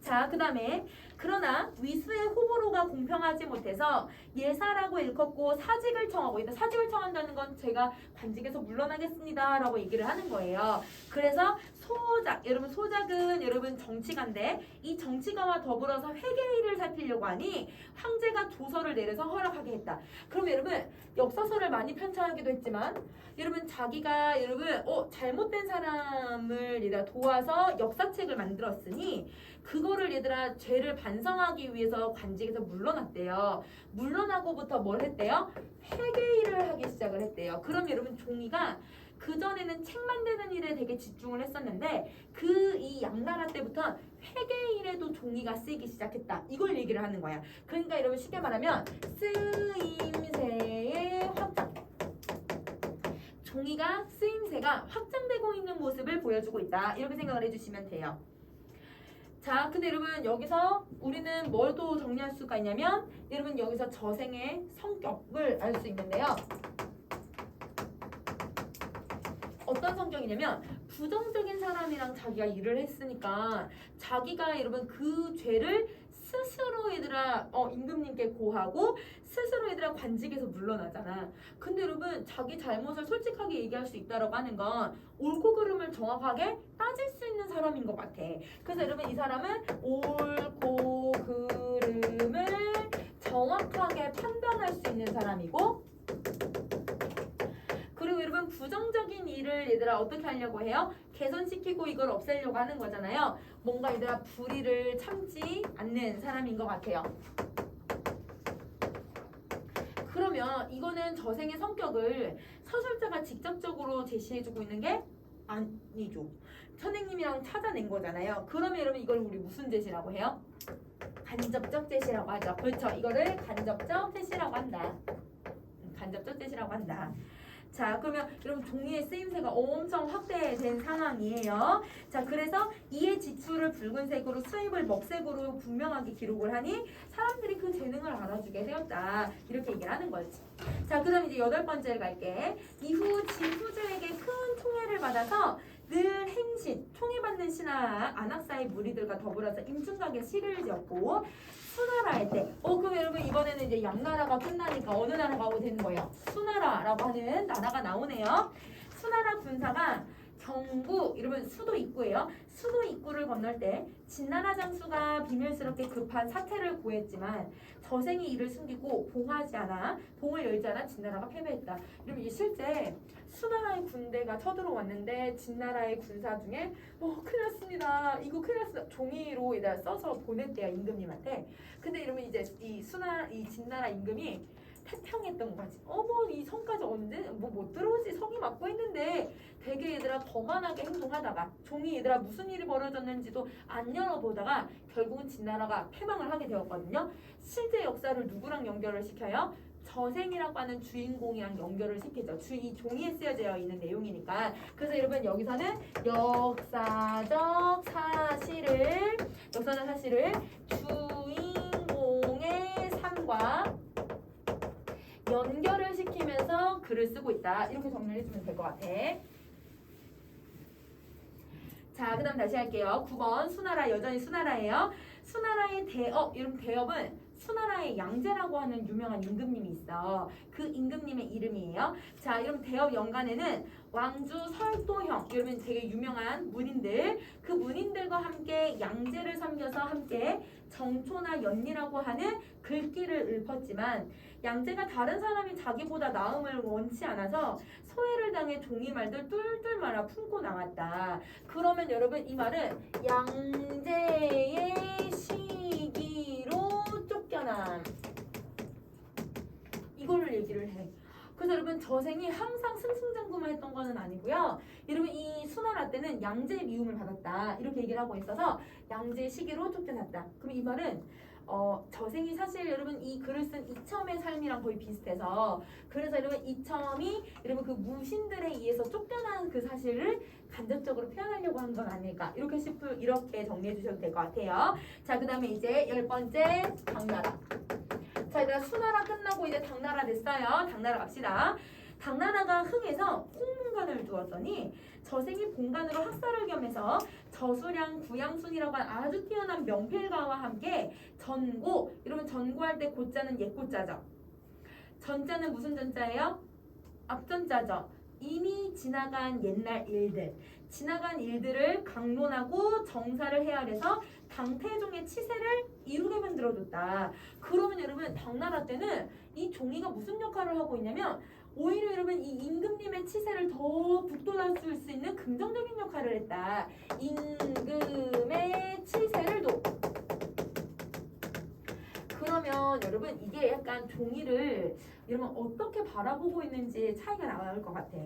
자, 그 다음에 그러나 위수의 호불호가 공평하지 못해서 예사라고 일컫고 사직을 청하고 있다. 사직을 청한다는 건 제가 관직에서 물러나겠습니다 라고 얘기를 하는 거예요. 그래서 소작은 여러분 정치가인데 이 정치가와 더불어서 회계일을 살피려고 하니 황제가 조서를 내려서 허락하게 했다. 그럼 여러분 역사서를 많이 편찬하기도 했지만 여러분 자기가 여러분 잘못된 사람을 얘들아 도와서 역사책을 만들었으니 그거를 얘들아 죄를 반성하기 위해서 관직에서 물러났대요. 물러나고부터 뭘 했대요? 회계일을 하기 시작을 했대요. 그럼 여러분 종이가 그전에는 책 만드는 일에 되게 집중을 했었는데 이 양나라 때부터 회계일에도 종이가 쓰이기 시작했다. 이걸 얘기를 하는 거야. 그러니까 여러분 쉽게 말하면 쓰임새의 확장. 종이가 쓰임새가 확장되고 있는 모습을 보여주고 있다. 이렇게 생각을 해주시면 돼요. 자, 근데 여러분 여기서 우리는 뭘 또 정리할 수가 있냐면 여러분 여기서 저생의 성격을 알 수 있는데요. 어떤 성격이냐면 부정적인 사람이랑 자기가 일을 했으니까 자기가 여러분 그 죄를 스스로 얘들아 임금님께 고하고 스스로 얘들아 관직에서 물러나잖아. 근데 여러분 자기 잘못을 솔직하게 얘기할 수 있다라고 하는 건 옳고 그름을 정확하게 따질 수 있는 사람인 것 같아. 그래서 여러분 이 사람은 옳고 그름을 정확하게 판단할 수 있는 사람이고 그리고 여러분 부정적인 일을 얘들아 어떻게 하려고 해요? 개선시키고 이걸 없애려고 하는 거잖아요. 뭔가 얘들아 불의를 참지 않는 사람인 것 같아요. 그러면 이거는 저생의 성격을 서술자가 직접적으로 제시해주고 있는 게 아니죠. 선생님이랑 찾아낸 거잖아요. 그러면 여러분 이걸 우리 무슨 제시라고 해요? 간접적 제시라고 하죠. 그렇죠. 이거를 간접적 제시라고 한다. 간접적 제시라고 한다. 자, 그러면 여러분 종이의 쓰임새가 엄청 확대된 상황이에요. 자, 그래서 이의 지출을 붉은색으로 수입을 먹색으로 분명하게 기록을 하니 사람들이 그 재능을 알아주게 되었다. 이렇게 얘기를 하는 거지. 자, 그 다음 이제 8번째 갈게. 이후 지후주에게 큰 총애를 받아서 늘 행신, 총애받는 신하 안악사의 무리들과 더불어서 임충각의 시를 지었고 수나라 할 때, 그럼 여러분 이번에는 이제 양나라가 끝나니까 어느 나라가 되는 거예요? 수나라라고 하는 나라가 나오네요. 수나라 군사가 경구, 여러분 수도 입구예요. 수도 입구를 건널 때 진나라 장수가 비밀스럽게 급한 사태를 고했지만 저생이 이를 숨기고 봉을 열지 않아 진나라가 패배했다. 여러분 이게 실제 수나라의 군대가 쳐들어왔는데 진나라의 군사 중에 큰일 났습니다. 이거 큰일 났습니다. 종이로 써서 보냈대요 임금님한테. 근데 이러면 이제 이 진나라 임금이 태평했던 거지. 이 성까지 언제 못 들어오지 성이 막고 있는데 되게 얘들아 거만하게 행동하다가 종이 얘들아 무슨 일이 벌어졌는지도 안 열어보다가 결국은 진나라가 패망을 하게 되었거든요. 실제 역사를 누구랑 연결을 시켜요? 저생이라고 하는 주인공이랑 연결을 시키죠. 이 종이에 쓰여져 있는 내용이니까. 그래서 여러분 여기서는 역사적 사실을 주인공의 삶과 연결을 시키면서 글을 쓰고 있다. 이렇게 정리를 해주면 될 것 같아. 자, 그 다음 다시 할게요. 9번 수나라 여전히 수나라예요. 수나라의 대업, 이름 대업은 수나라의 양제라고 하는 유명한 임금님이 있어. 그 임금님의 이름이에요. 자, 이름 대업 연간에는 왕주 설도형, 이러면 되게 유명한 문인들, 그 문인들과 함께 양제를 섬겨서 함께 정초나 연리라고 하는 글귀를 읊었지만 양제가 다른 사람이 자기보다 나음을 원치 않아서 소외를 당해 종이 말들 뚫뚫 말아 품고 나왔다. 그러면 여러분 이 말은 양제의 시기로 쫓겨남 이걸로 얘기를 해. 그래서 여러분 저생이 항상 승승장구만 했던 거는 아니고요. 여러분 이 수나라 때는 양제의 미움을 받았다 이렇게 얘기를 하고 있어서 양제의 시기로 쫓겨났다. 그럼 이 말은 저생이 사실 여러분 이 글을 쓴 이첨의 삶이랑 거의 비슷해서 그래서 여러분 이첨이 여러분 그 무신들에 의해서 쫓겨난 그 사실을 간접적으로 표현하려고 한 건 아닐까 이렇게 정리해 주셔도 될 것 같아요. 자, 그 다음에 이제 10번째 당나라. 자, 얘들아 수나라 끝나고 이제 당나라 됐어요. 당나라 갑시다. 당나라가 흥해서 홍문관을 두었더니 저생이 본관으로 학살을 겸해서 저수량 구양순이라고 하는 아주 뛰어난 명필가와 함께 전고, 이러면 전고할 때 고자는 옛고자죠. 전자는 무슨 전자예요? 앞전자죠. 이미 지나간 옛날 일들, 지나간 일들을 강론하고 정사를 헤아려서 당태종의 치세를 이루게 만들어뒀다. 그러면 여러분 당나라 때는 이 종이가 무슨 역할을 하고 있냐면 오히려 여러분 이 임금님의 치세를 더 북돋았을 수 있는 긍정적인 역할을 했다. 임금의 치세를 그러면 여러분 이게 약간 종이를 여러분 어떻게 바라보고 있는지 차이가 나올 것 같아.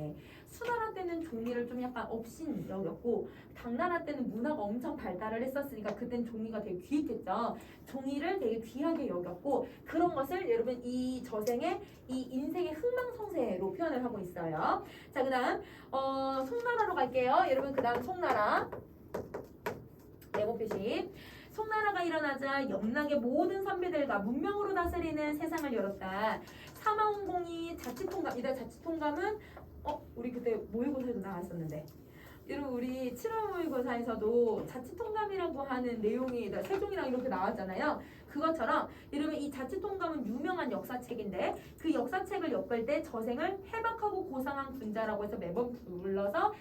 수나라 때는 종이를 좀 약간 업신 여겼고 당나라 때는 문화가 엄청 발달을 했었으니까 그땐 종이가 되게 귀했겠죠. 종이를 되게 귀하게 여겼고 그런 것을 여러분 이 저생의 이 인생의 흥망성쇠로 표현을 하고 있어요. 자, 그 다음 송나라로 갈게요. 여러분 그 다음 송나라 네모 표시. 송나라가 일어나자 염락의 모든 선비들과 문명으로 다스리는 세상을 열었다. 사마원공이 자치통감, 이달 자치통감은 우리 그때 모의고사에도 나왔었는데 여러분 우리 7월 모의고사에서도 자치통감이라고 하는 내용이 세종이랑 이렇게 나왔잖아요. 그것처럼 여러분 이 자치통감은 유명한 역사책인데 그 역사책을 엮을 때 저생을 해박하고 고상한 군자라고 해서 매번 불러서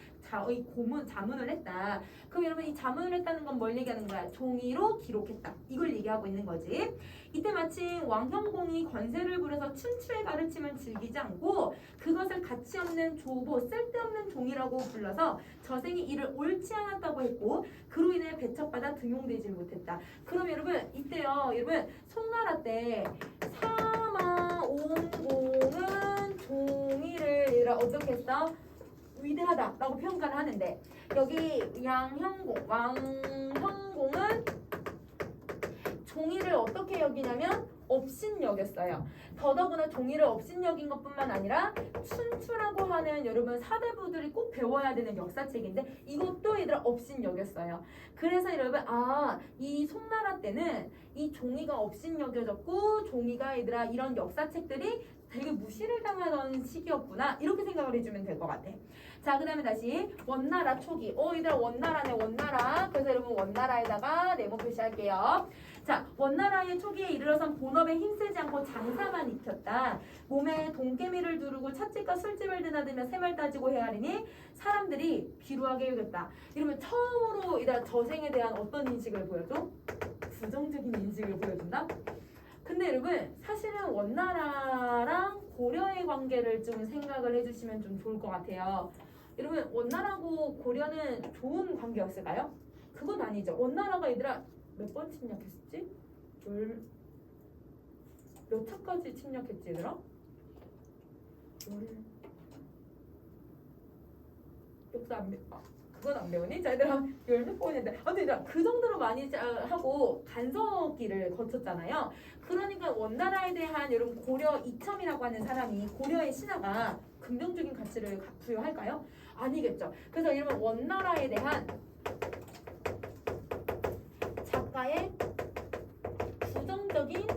자문을 했다. 그럼 여러분 이 자문을 했다는 건 뭘 얘기하는 거야? 종이로 기록했다. 이걸 얘기하고 있는 거지. 이때 마침 왕형공이 권세를 부려서 춘추의 가르침을 즐기지 않고 그것을 가치 없는 조보, 쓸데없는 종이라고 불러서 저생이 이를 옳지 않았다고 했고 그로 인해 배척받아 등용되지 못했다. 그럼 여러분 이때요. 여러분 송나라 때 사마온공은 종이를 어떻게 했어? 위대하다라고 평가를 하는데 여기 왕형공은 종이를 어떻게 여기냐면 업신여겼어요. 더더구나 종이를 업신여긴 것뿐만 아니라 춘추라고 하는 여러분 사대부들이 꼭 배워야 되는 역사책인데 이것도 얘들아 업신여겼어요. 그래서 여러분 이 송나라 때는 이 종이가 업신여겨졌고 종이가 얘들아 이런 역사책들이 되게 무시를 당하던 시기였구나 이렇게 생각을 해주면 될 것 같아. 자, 그 다음에 다시 원나라 초기. 얘들아 원나라네 원나라. 그래서 여러분 원나라에다가 네모 표시할게요. 자, 원나라의 초기에 이르러선 본업에 힘쓰지 않고 장사만 익혔다. 몸에 돈깨미를 두르고 찻집과 술집을 드나들며 셈을 따지고 헤아리니 사람들이 비루하게 여겼다. 이러면 처음으로 이다 저생에 대한 어떤 인식을 보여줘? 부정적인 인식을 보여준다? 근데 여러분 사실은 원나라랑 고려의 관계를 좀 생각을 해주시면 좀 좋을 것 같아요. 여러분 원나라하고 고려는 좋은 관계였을까요? 그건 아니죠. 원나라가 얘들아 몇 번 침략했었지? 몇 차까지 침략했지 얘들아? 역사 그건 안 배우니? 자, 얘들아 열몇 번인데 얘들아 그 정도로 많이 하고 간섭기를 거쳤잖아요. 그러니까 원나라에 대한 여러분 고려 이첨이라고 하는 사람이 고려의 신하가 긍정적인 가치를 부여할까요? 아니겠죠. 그래서 여러분 원나라에 대한 작가의 부정적인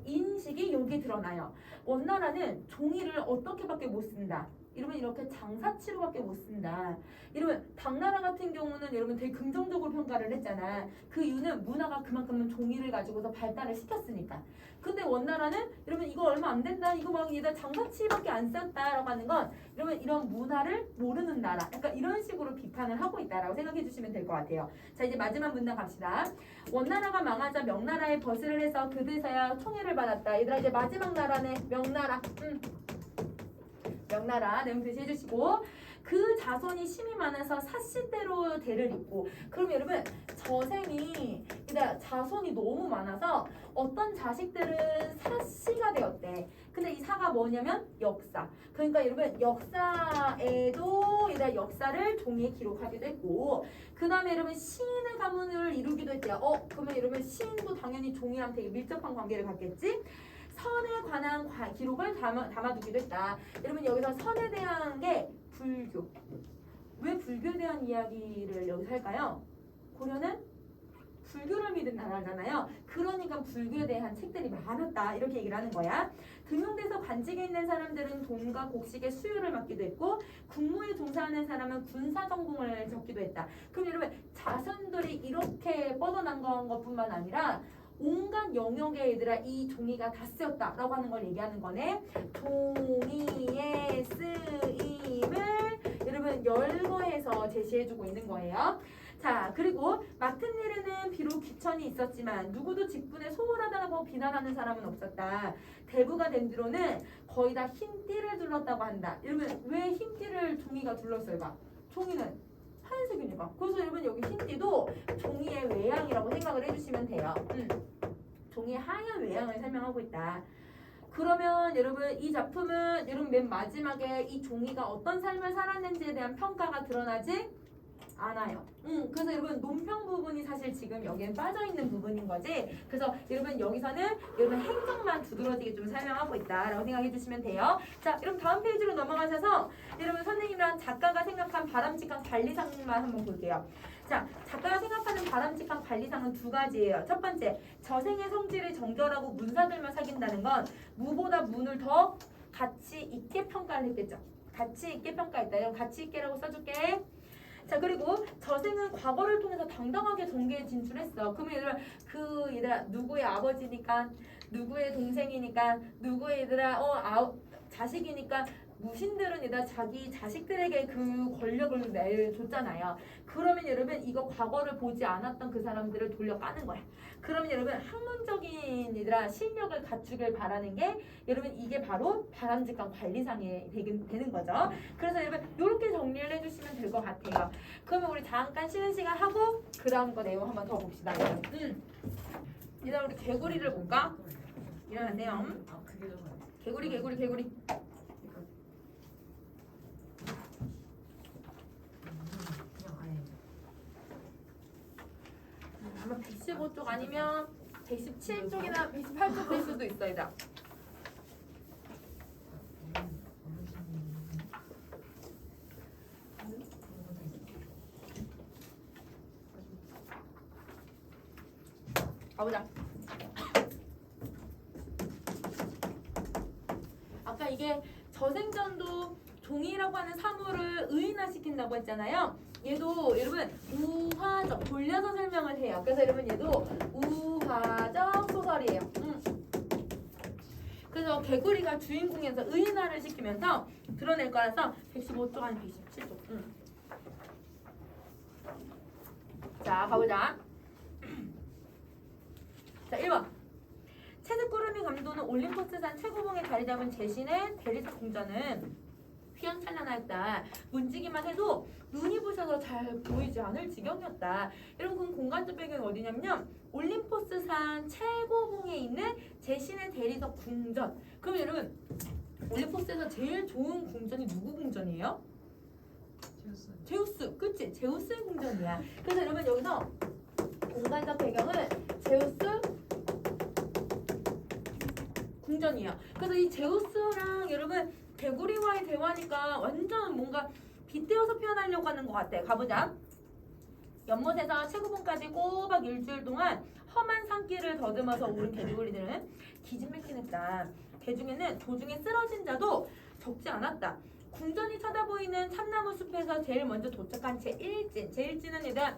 인식이 여기 드러나요. 원나라는 종이를 어떻게밖에 못 쓴다. 이러면 이렇게 장사치로밖에 못 쓴다. 이러면 당나라 같은 경우는 여러분 되게 긍정적으로 평가를 했잖아. 그 이유는 문화가 그만큼 종이를 가지고서 발달을 시켰으니까. 근데 원나라는 여러분 이거 얼마 안 된다. 이거 막 얘다 장사치밖에 안 썼다라고 하는 건 여러분 이런 문화를 모르는 나라. 약간 이런 식으로 비판을 하고 있다라고 생각해 주시면 될 것 같아요. 자 이제 마지막 문단 갑시다. 원나라가 망하자 명나라에 벗을 해서 그들서야 총애를 받았다. 얘들아 이제 마지막 나라네. 명나라. 명나라 내용 표시해 주시고 그 자손이 심이 많아서 사시대로 대를 잇고 그럼 여러분 저생이 그러니까 자손이 너무 많아서 어떤 자식들은 사씨가 되었대. 근데 이 사가 뭐냐면 역사. 그러니까 여러분 역사에도 이다 역사를 종이에 기록하기도 했고 그 다음에 여러분 시인의 가문을 이루기도 했대요. 그러면 여러분 시인도 당연히 종이랑 되게 밀접한 관계를 갖겠지. 선에 관한 기록을 담아두기도 했다. 여러분 여기서 선에 대한 게 불교. 왜 불교에 대한 이야기를 여기서 할까요? 고려는 불교를 믿은 나라잖아요. 그러니까 불교에 대한 책들이 많았다. 이렇게 얘기를 하는 거야. 등용돼서 관직에 있는 사람들은 돈과 곡식의 수요를 맡기도 했고 국무에 종사하는 사람은 군사정공을 적기도 했다. 그럼 여러분 자손들이 이렇게 뻗어난 것뿐만 아니라 온갖 영역의 얘들아 이 종이가 다 쓰였다라고 하는 걸 얘기하는 거네. 종이의 쓰임을 여러분 열거해서 제시해주고 있는 거예요. 자 그리고 맡은 일에는 비록 귀천이 있었지만 누구도 직분에 소홀하다고 비난하는 사람은 없었다. 대부가 된 뒤로는 거의 다 흰 띠를 둘렀다고 한다. 여러분 왜 흰 띠를 종이가 둘렀을까? 종이는 하얀색이니까. 그래서 여러분 여기 흰띠도 종이의 외양이라고 생각을 해주시면 돼요. 종이의 하얀 외양을 설명하고 있다. 그러면 여러분 이 작품은 여러분 맨 마지막에 이 종이가 어떤 삶을 살았는지에 대한 평가가 드러나지 않아요. 그래서 여러분 논평 부분이 사실 지금 여기에 빠져있는 부분인 거지. 그래서 여러분 여기서는 여러분 행정만 두드러지게 좀 설명하고 있다라고 생각해 주시면 돼요. 자 여러분 다음 페이지로 넘어가셔서 여러분 선생님이랑 작가가 생각한 바람직한 관리상만 한번 볼게요. 자 작가가 생각하는 바람직한 관리상은 두 가지예요. 첫 번째 저생의 성질을 정결하고 문사들만 사귄다는 건 무보다 문을 더 가치 있게 평가를 했겠죠. 가치 있게 평가했다. 이런 가치 있게라고 써줄게. 자 그리고 저생은 과거를 통해서 당당하게 정계에 진출했어. 그러면 얘들아 누구의 아버지니까 누구의 동생이니까 누구의 얘들아 자식이니까 무신들은 얘들아 자기 자식들에게 그 권력을 내줬잖아요. 그러면 여러분 이거 과거를 보지 않았던 그 사람들을 돌려 까는 거야. 그러면 여러분 학문적인 얘들아 실력을 갖추길 바라는 게 여러분 이게 바로 바람직한 관리상이 되는 거죠. 그래서 여러분 이렇게 정리를 해주시면 될 것 같아요. 그러면 우리 잠깐 쉬는 시간 하고 그 다음 거 내용 한번 더 봅시다. 얘들아 우리 개구리를 볼까? 일어나세요. 아 그게 좀 개구리. 그냥 아예 아마 115쪽 아니면 117쪽이나 118쪽 될 수도 있어. 얘들아 가보자. 아까 이게 저생전도 종이라고 하는 사물을 의인화시킨다고 했잖아요. 얘도 여러분 우화적 돌려서 설명을 해요. 그래서 여러분 얘도 우화적 소설이에요. 그래서 개구리가 주인공에서 의인화를 시키면서 드러낼 거라서 115쪽 아니 117쪽. 자 가보자. 자 1번 채색구름이 감도는 올림포스산 최고봉에 자리 잡은 제신의 대리석 궁전은 휘황찬란하였다. 문지기만 해도 눈이 부셔서 잘 보이지 않을 지경이었다. 여러분 그 공간적 배경이 어디냐면요. 올림포스산 최고봉에 있는 제신의 대리석 궁전. 그럼 여러분 올림포스에서 제일 좋은 궁전이 누구 궁전이에요? 제우스. 그치? 제우스의 궁전이야. 그래서 여러분 여기서 공간적 배경은 제우스 궁전이야. 그래서 이 제우스랑 여러분 개구리와의 대화니까 완전 뭔가 빗대어서 표현하려고 하는 것 같아. 가보자. 연못에서 최고봉까지 꼬박 일주일 동안 험한 산길을 더듬어서 오른 개구리들은 기진맥진했다. 개 중에는 도중에 쓰러진 자도 적지 않았다. 궁전이 쳐다보이는 참나무 숲에서 제일 먼저 도착한 제1진. 제1진은 얘들아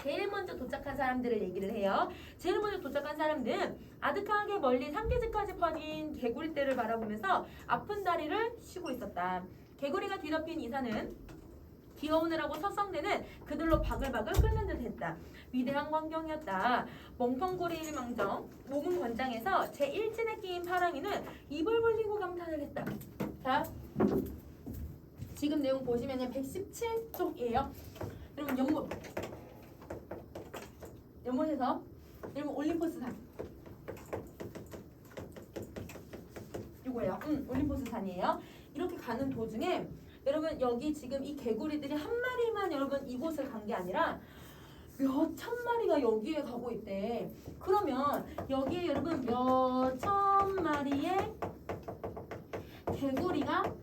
제일 먼저 도착한 사람들을 얘기를 해요. 제일 먼저 도착한 사람들은 아득하게 멀리 산기슭까지 퍼진 개구리떼를 바라보면서 아픈 다리를 쉬고 있었다. 개구리가 뒤덮인 이 산은 귀여우느라고 서성대는 그들로 바글바글 끓는 듯 했다. 위대한 광경이었다. 멍텅구리일망정 목은 권장에서 제1진에 끼인 파랑이는 입을 벌리고 감탄을 했다. 자, 지금 내용 보시면 117쪽이에요. 여러분 연못에서 여러분 올림포스 산 이거예요. 올림포스 산이에요. 이렇게 가는 도중에 여러분 여기 지금 이 개구리들이 한 마리만 여러분 이곳을 간 게 아니라 몇 천 마리가 여기에 가고 있대. 그러면 여기에 여러분 몇 천 마리의 개구리가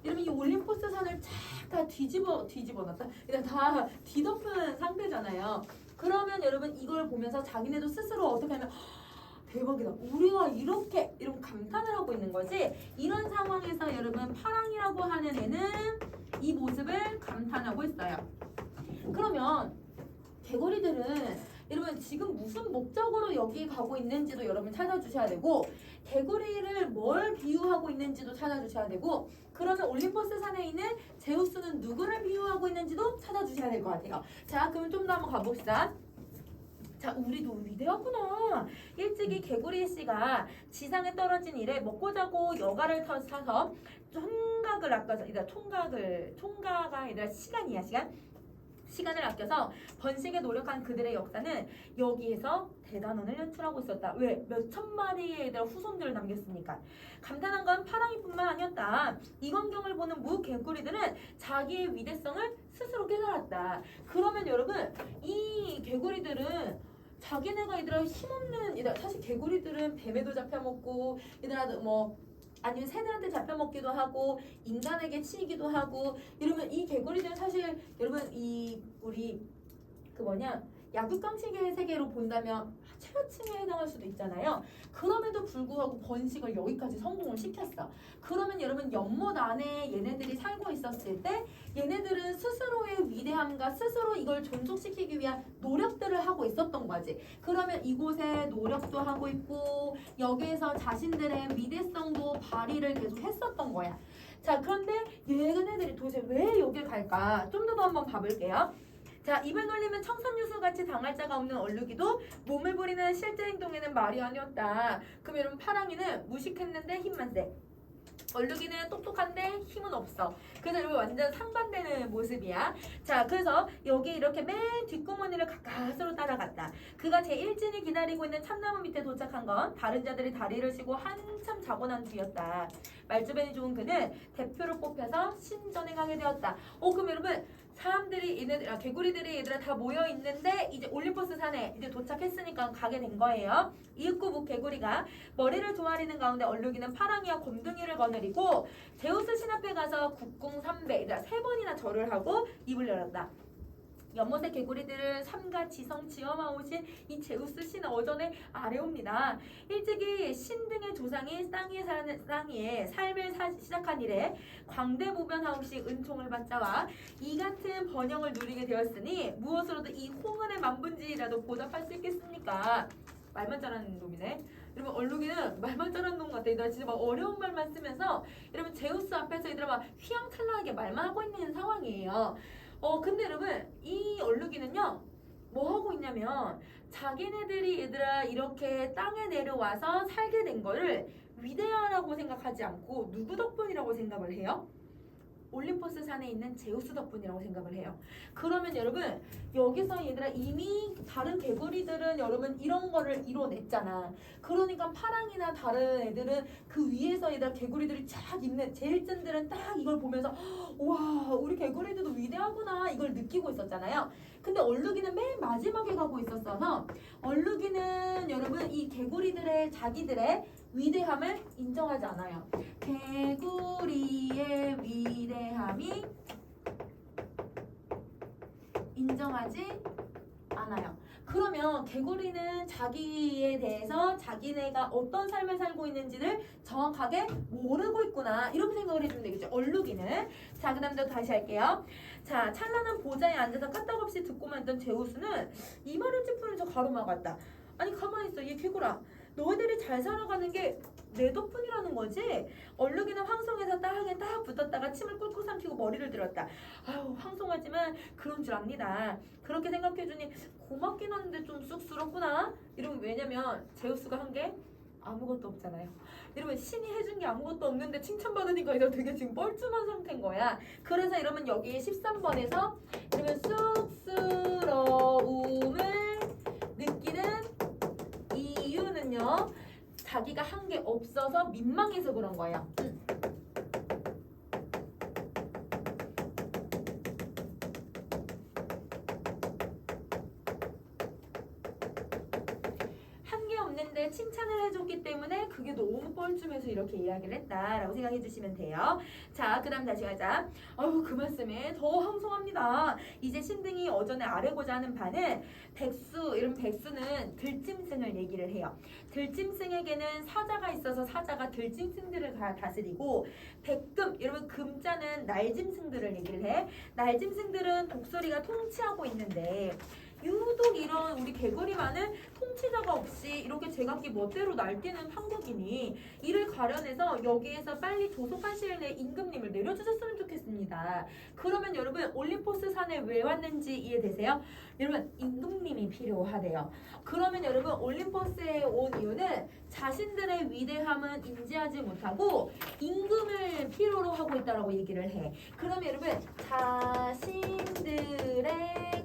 여러분 이 올림포스 산을 다 뒤집어놨다. 그냥 다 뒤덮은 상태잖아요. 그러면 여러분 이걸 보면서 자기네도 스스로 어떻게 하면 대박이다. 우리가 이렇게 감탄을 하고 있는 거지. 이런 상황에서 여러분 파랑이라고 하는 애는 이 모습을 감탄하고 있어요. 그러면 개구리들은 여러분 지금 무슨 목적으로 여기 가고 있는지도 여러분 찾아주셔야 되고 개구리를 뭘 비유하고 있는지도 찾아주셔야 되고 그러면 올림포스 산에 있는 제우스는 누구를 비유하고 있는지도 찾아주셔야 될 것 같아요. 자, 그럼 좀 더 한번 가봅시다. 자, 우리도 위대하구나. 일찍이 개구리 씨가 지상에 떨어진 이래 먹고 자고 여가를 타서 총각을 아껴서 총가가 아니라 시간을 아껴서 번식에 노력한 그들의 역사는 여기에서 대단원을 연출하고 있었다. 왜? 몇천 마리의 애들 후손들을 남겼으니까. 감탄한 건 파랑이뿐만 아니었다. 이 광경을 보는 무 개구리들은 자기의 위대성을 스스로 깨달았다. 그러면 여러분 이 개구리들은 자기네가 얘들아 힘없는 얘들아 사실 개구리들은 뱀에도 잡혀먹고 얘들아 아니면 새들한테 잡혀먹기도 하고 인간에게 치이기도 하고 이러면 이 개구리들은 사실 여러분 우리 약육강식의 세계로 본다면 최하층에 해당할 수도 있잖아요. 그럼에도 불구하고 번식을 여기까지 성공을 시켰어. 그러면 여러분 연못 안에 얘네들이 살고 있었을 때 얘네들은 스스로의 위대함과 스스로 이걸 존속시키기 위한 노력들을 하고 있었던 거지. 그러면 이곳에 노력도 하고 있고 여기에서 자신들의 위대성도 발휘를 계속 했었던 거야. 자, 그런데 얘네들이 도대체 왜 여길 갈까? 좀 더 한번 봐볼게요. 자, 입을 놀리면 청산유수같이 당할 자가 없는 얼룩이도 몸을 부리는 실제 행동에는 말이 아니었다. 그럼 여러분 파랑이는 무식했는데 힘만 세. 얼룩이는 똑똑한데 힘은 없어. 그래서 여러분 완전 상반되는 모습이야. 자, 그래서 여기 이렇게 맨 뒷구머니를 가까스로 따라갔다. 그가 제1진이 기다리고 있는 참나무 밑에 도착한 건 다른 자들이 다리를 쉬고 한참 자고 난 뒤였다. 말주변이 좋은 그는 대표로 뽑혀서 신전에 가게 되었다. 그럼 여러분 개구리들이 얘들아 다 모여 있는데 이제 올림포스 산에 이제 도착했으니까 가게 된 거예요. 이윽고 무 개구리가 머리를 조아리는 가운데 얼룩이는 파랑이와 곰둥이를 거느리고 제우스 신 앞에 가서 국궁 3배 얘들아 3번이나 절을 하고 입을 열었다. 연못의 개구리들을 삼가 지성 지엄하오신 이 제우스 신 어전에 아뢰옵니다. 일찍이 신 등의 조상이 땅 위에 삶을 시작한 이래 광대무변하옵시 은총을 받자와 이 같은 번영을 누리게 되었으니 무엇으로도 이 홍은의 만분지라도 보답할 수 있겠습니까? 말만 잘하는 놈이네. 여러분 얼룩이는 말만 잘하는 놈 같아. 나 진짜 막 어려운 말만 쓰면서 여러분 제우스 앞에서 얘들아 막 휘황찬란하게 말만 하고 있는 상황이에요. 근데 여러분 이 얼룩이는요 뭐 하고 있냐면 자기네들이 얘들아 이렇게 땅에 내려와서 살게 된 거를 위대하라고 생각하지 않고 누구 덕분이라고 생각을 해요? 올림포스 산에 있는 제우스 덕분이라고 생각을 해요. 그러면 여러분 여기서 얘들아 이미 다른 개구리들은 여러분 이런 거를 이뤄냈잖아. 그러니까 파랑이나 다른 애들은 그 위에서 얘들아 개구리들이 쫙 있는 제일진들은 딱 이걸 보면서 와 우리 개구리들도 위대하구나 이걸 느끼고 있었잖아요. 근데 얼룩이는 맨 마지막에 가고 있었어서 얼룩이는 여러분 이 개구리들의 자기들의 위대함을 인정하지 않아요. 개구리의 위대함이 인정하지 않아요. 그러면 개구리는 자기에 대해서 자기네가 어떤 삶을 살고 있는지를 정확하게 모르고 있구나. 이렇게 생각을 해주면 되겠죠. 얼룩이는. 자, 그 다음에 다시 할게요. 자, 찬란한 보좌에 앉아서 까딱없이 듣고만 있던 제우스는 이 말을 찌푸는 저 가로막았다. 아니 가만히 있어. 얘 개구라. 너희들이 잘 살아가는 게 내 덕분이라는 거지? 얼룩이는 황송해서 따하게 딱 붙었다가 침을 꿀꿀 삼키고 머리를 들었다. 아유 황송하지만 그런 줄 압니다. 그렇게 생각해주니 고맙긴 한데 좀 쑥스럽구나. 이러면 왜냐면 제우스가 한 게 아무것도 없잖아요. 이러면 신이 해준 게 아무것도 없는데 칭찬받으니까 이거 되게 지금 뻘쭘한 상태인 거야. 그래서 이러면 여기 13번에서 이러면 쑥스러움을 느끼는 이유는요. 자기가 한 게 없어서 민망해서 그런 거예요. 한 게 없는데 칭찬을 해줬기 때문에 그게 너무 뻘쭘해서 이렇게 이야기를 했다라고 생각해 주시면 돼요. 자, 그 다음 다시 가자. 아유, 그 말씀에 더 황송합니다. 이제 신등이 어전에 아뢰고자 하는 바는 백수, 이런 백수는 들짐승을 얘기를 해요. 들짐승에게는 사자가 있어서 사자가 들짐승들을 다스리고 백금, 이러면 금자는 날짐승들을 얘기를 해. 날짐승들은 독수리가 통치하고 있는데 유독 이런 우리 개구리만은 통치자가 없이 이렇게 제각기 멋대로 날뛰는 판국이니 이를 가려내서 여기에서 빨리 조속한 시일 내에 임금님을 내려주셨으면 좋겠습니다. 그러면 여러분 올림포스 산에 왜 왔는지 이해되세요? 여러분 임금님이 필요하대요. 그러면 여러분 올림포스에 온 이유는 자신들의 위대함은 인지하지 못하고 임금을 필요로 하고 있다라고 얘기를 해. 그러면 여러분 자신들의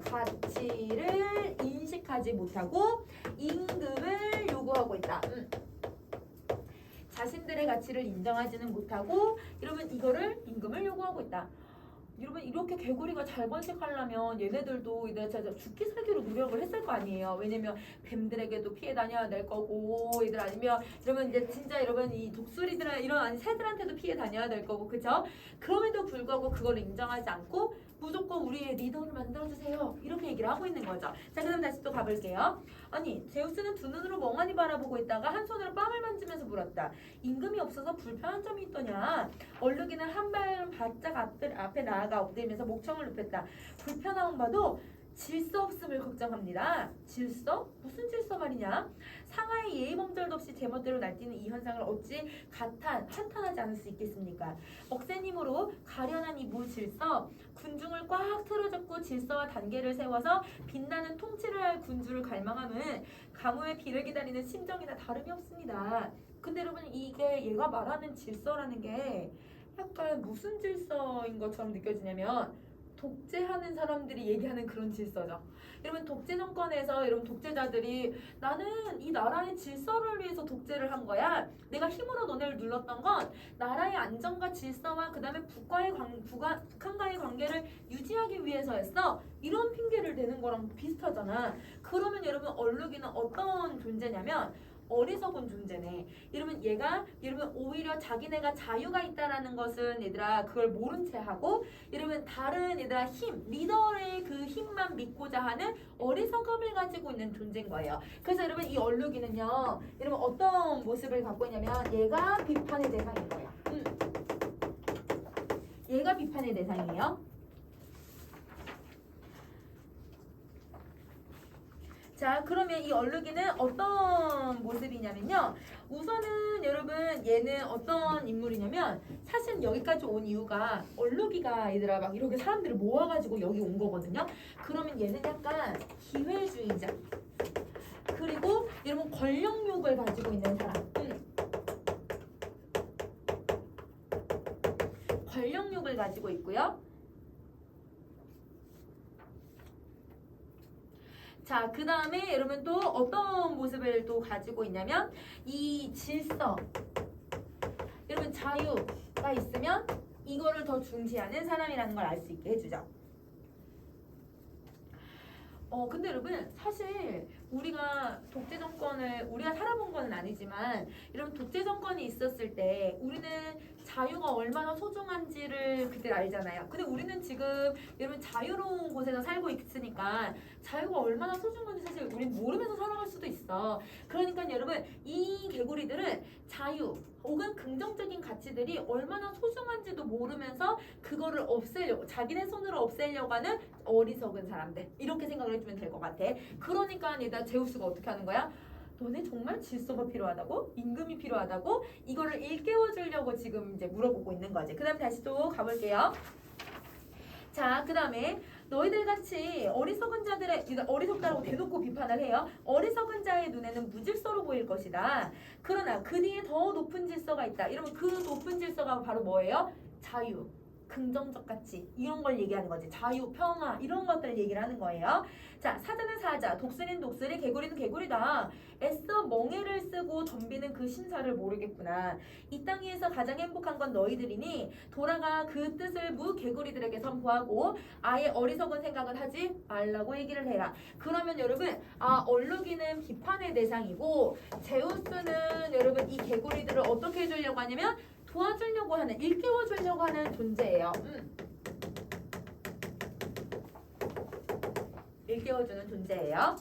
가치를 인식하지 못하고 임금을 요구하고 있다. 자신들의 가치를 인정하지는 못하고 이러면 이거를 임금을 요구하고 있다. 여러분 이렇게 개구리가 잘 번식하려면 얘네들도 이제 죽기 살기로 노력을 했을 거 아니에요. 왜냐면 뱀들에게도 피해 다녀야 될 거고 얘들 아니면 이러면 이제 진짜 여러분 이 독수리들 이런 아니 새들한테도 피해 다녀야 될 거고 그쵸? 그럼에도 불구하고 그걸 인정하지 않고 무조건 우리의 리더를 만들어주세요. 이렇게 얘기를 하고 있는 거죠. 자, 그럼 다시 또 가볼게요. 아니, 제우스는 두 눈으로 멍하니 바라보고 있다가 한 손으로 뺨을 만지면서 물었다. 임금이 없어서 불편한 점이 있더냐? 얼룩이는 한 발 바짝 앞에 나아가 엎드리면서 목청을 높였다. 불편함은 봐도 질서 없음을 걱정합니다. 질서? 무슨 질서 말이냐? 상하의 예의범절도 없이 제멋대로 날뛰는 이 현상을 어찌 한탄하지 않을 수 있겠습니까? 억센 힘으로 가련한 이 무질서, 군중을 꽉 틀어잡고 질서와 단계를 세워서 빛나는 통치를 할 군주를 갈망함은 가뭄의 비를 기다리는 심정이나 다름이 없습니다. 근데 여러분 이게 얘가 말하는 질서라는 게 약간 무슨 질서인 것처럼 느껴지냐면 독재하는 사람들이 얘기하는 그런 질서죠. 여러분 독재 정권에서 여러분 독재자들이 나는 이 나라의 질서를 위해서 독재를 한 거야. 내가 힘으로 너네를 눌렀던 건 나라의 안정과 질서와 그 다음에 북한과의 관계를 유지하기 위해서였어. 이런 핑계를 대는 거랑 비슷하잖아. 그러면 여러분 얼룩이는 어떤 존재냐면 어리석은 존재네. 이러면 얘가 이러면 오히려 자기네가 자유가 있다라는 것은 얘들아 그걸 모른 채 하고 이러면 다른 얘들아 힘 리더의 그 힘만 믿고자 하는 어리석음을 가지고 있는 존재인 거예요. 그래서 여러분 이 얼룩이는요 여러분 어떤 모습을 갖고 있냐면 얘가 비판의 대상인 거예요. 얘가 비판의 대상이에요. 자, 그러면 이 얼룩이는 어떤 모습이냐면요. 우선은 여러분 얘는 어떤 인물이냐면 사실 여기까지 온 이유가 얼룩이가 얘들아 막 이렇게 사람들을 모아가지고 여기 온 거거든요. 그러면 얘는 약간 기회주의자. 그리고 여러분 권력욕을 가지고 있는 사람. 권력욕을 가지고 있고요. 자, 그 다음에 여러분 또 어떤 모습을 또 가지고 있냐면 이 질서 여러분 자유가 있으면 이거를 더 중시하는 사람이라는 걸 알 수 있게 해주죠. 근데 여러분 사실 우리가 독재 정권을 우리가 살아본 건 아니지만 이런 독재 정권이 있었을 때 우리는 자유가 얼마나 소중한지를 그때 알잖아요. 근데 우리는 지금 여러분 자유로운 곳에서 살고 있으니까 자유가 얼마나 소중한지 사실 우린 모르면서 살아갈 수도 있어. 그러니까 여러분 이 개구리들은 자유 혹은 긍정적인 가치들이 얼마나 소중한지도 모르면서 그거를 없애려고 자기네 손으로 없애려고 하는 어리석은 사람들 이렇게 생각을 해주면 될 것 같아. 그러니까 일단 제우스가 어떻게 하는 거야? 너네 정말 질서가 필요하다고? 임금이 필요하다고? 이거를 일깨워 주려고 지금 이제 물어보고 있는 거지. 그 다음 다시 또 가볼게요. 자, 그 다음에 너희들 같이 어리석은 자들의 어리석다라고 대놓고 비판을 해요. 어리석은 자의 눈에는 무질서로 보일 것이다. 그러나 그 뒤에 더 높은 질서가 있다. 이러면 그 높은 질서가 바로 뭐예요? 자유, 긍정적 가치 이런 걸 얘기하는 거지. 자유, 평화 이런 것들을 얘기를 하는 거예요. 자, 사자는 사자, 독수리는 독수리, 개구리는 개구리다. 애써 멍에를 쓰고 덤비는 그 신사를 모르겠구나. 이 땅 위에서 가장 행복한 건 너희들이니 돌아가 그 뜻을 무 개구리들에게 선포하고 아예 어리석은 생각은 하지 말라고 얘기를 해라. 그러면 여러분 얼룩이는 비판의 대상이고 제우스는 여러분 이 개구리들을 어떻게 해주려고 하냐면 도와주려고 하는, 일깨워주려고 하는 존재예요. 일깨워주는 존재예요.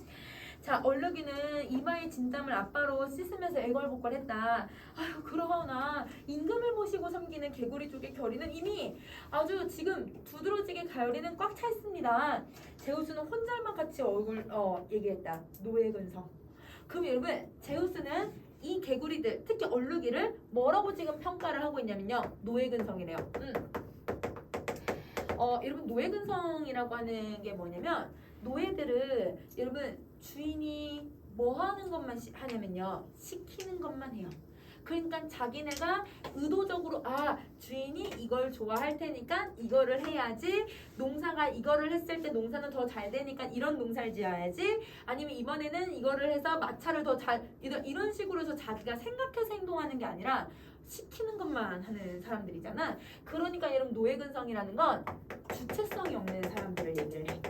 자, 얼룩이는 이마에 진땀을 앞바로 씻으면서 애걸복걸했다. 아유, 그러나 임금을 모시고 섬기는 개구리족의 결의는 이미 아주 지금 두드러지게 가열이는 꽉 차 있습니다. 제우스는 혼잘만 같이 얘기했다. 노예 근성. 그럼 여러분, 제우스는 이 개구리들, 특히 얼룩이를 뭐라고 지금 평가를 하고 있냐면요. 노예 근성이래요. 여러분 노예근성이라고 하는 게 뭐냐면 노예들을 여러분 주인이 뭐 하는 것만 하냐면요. 시키는 것만 해요. 그러니까 자기네가 의도적으로 주인이 이걸 좋아할 테니까 이거를 해야지, 농사가 이거를 했을 때 농사는 더 잘 되니까 이런 농사를 지어야지, 아니면 이번에는 이거를 해서 마차를 더 잘 이런 식으로 해서 자기가 생각해서 행동하는 게 아니라 시키는 것만 하는 사람들이잖아. 그러니까 여러분 노예근성이라는 건 주체성이 없는 사람들을 얘기를 해.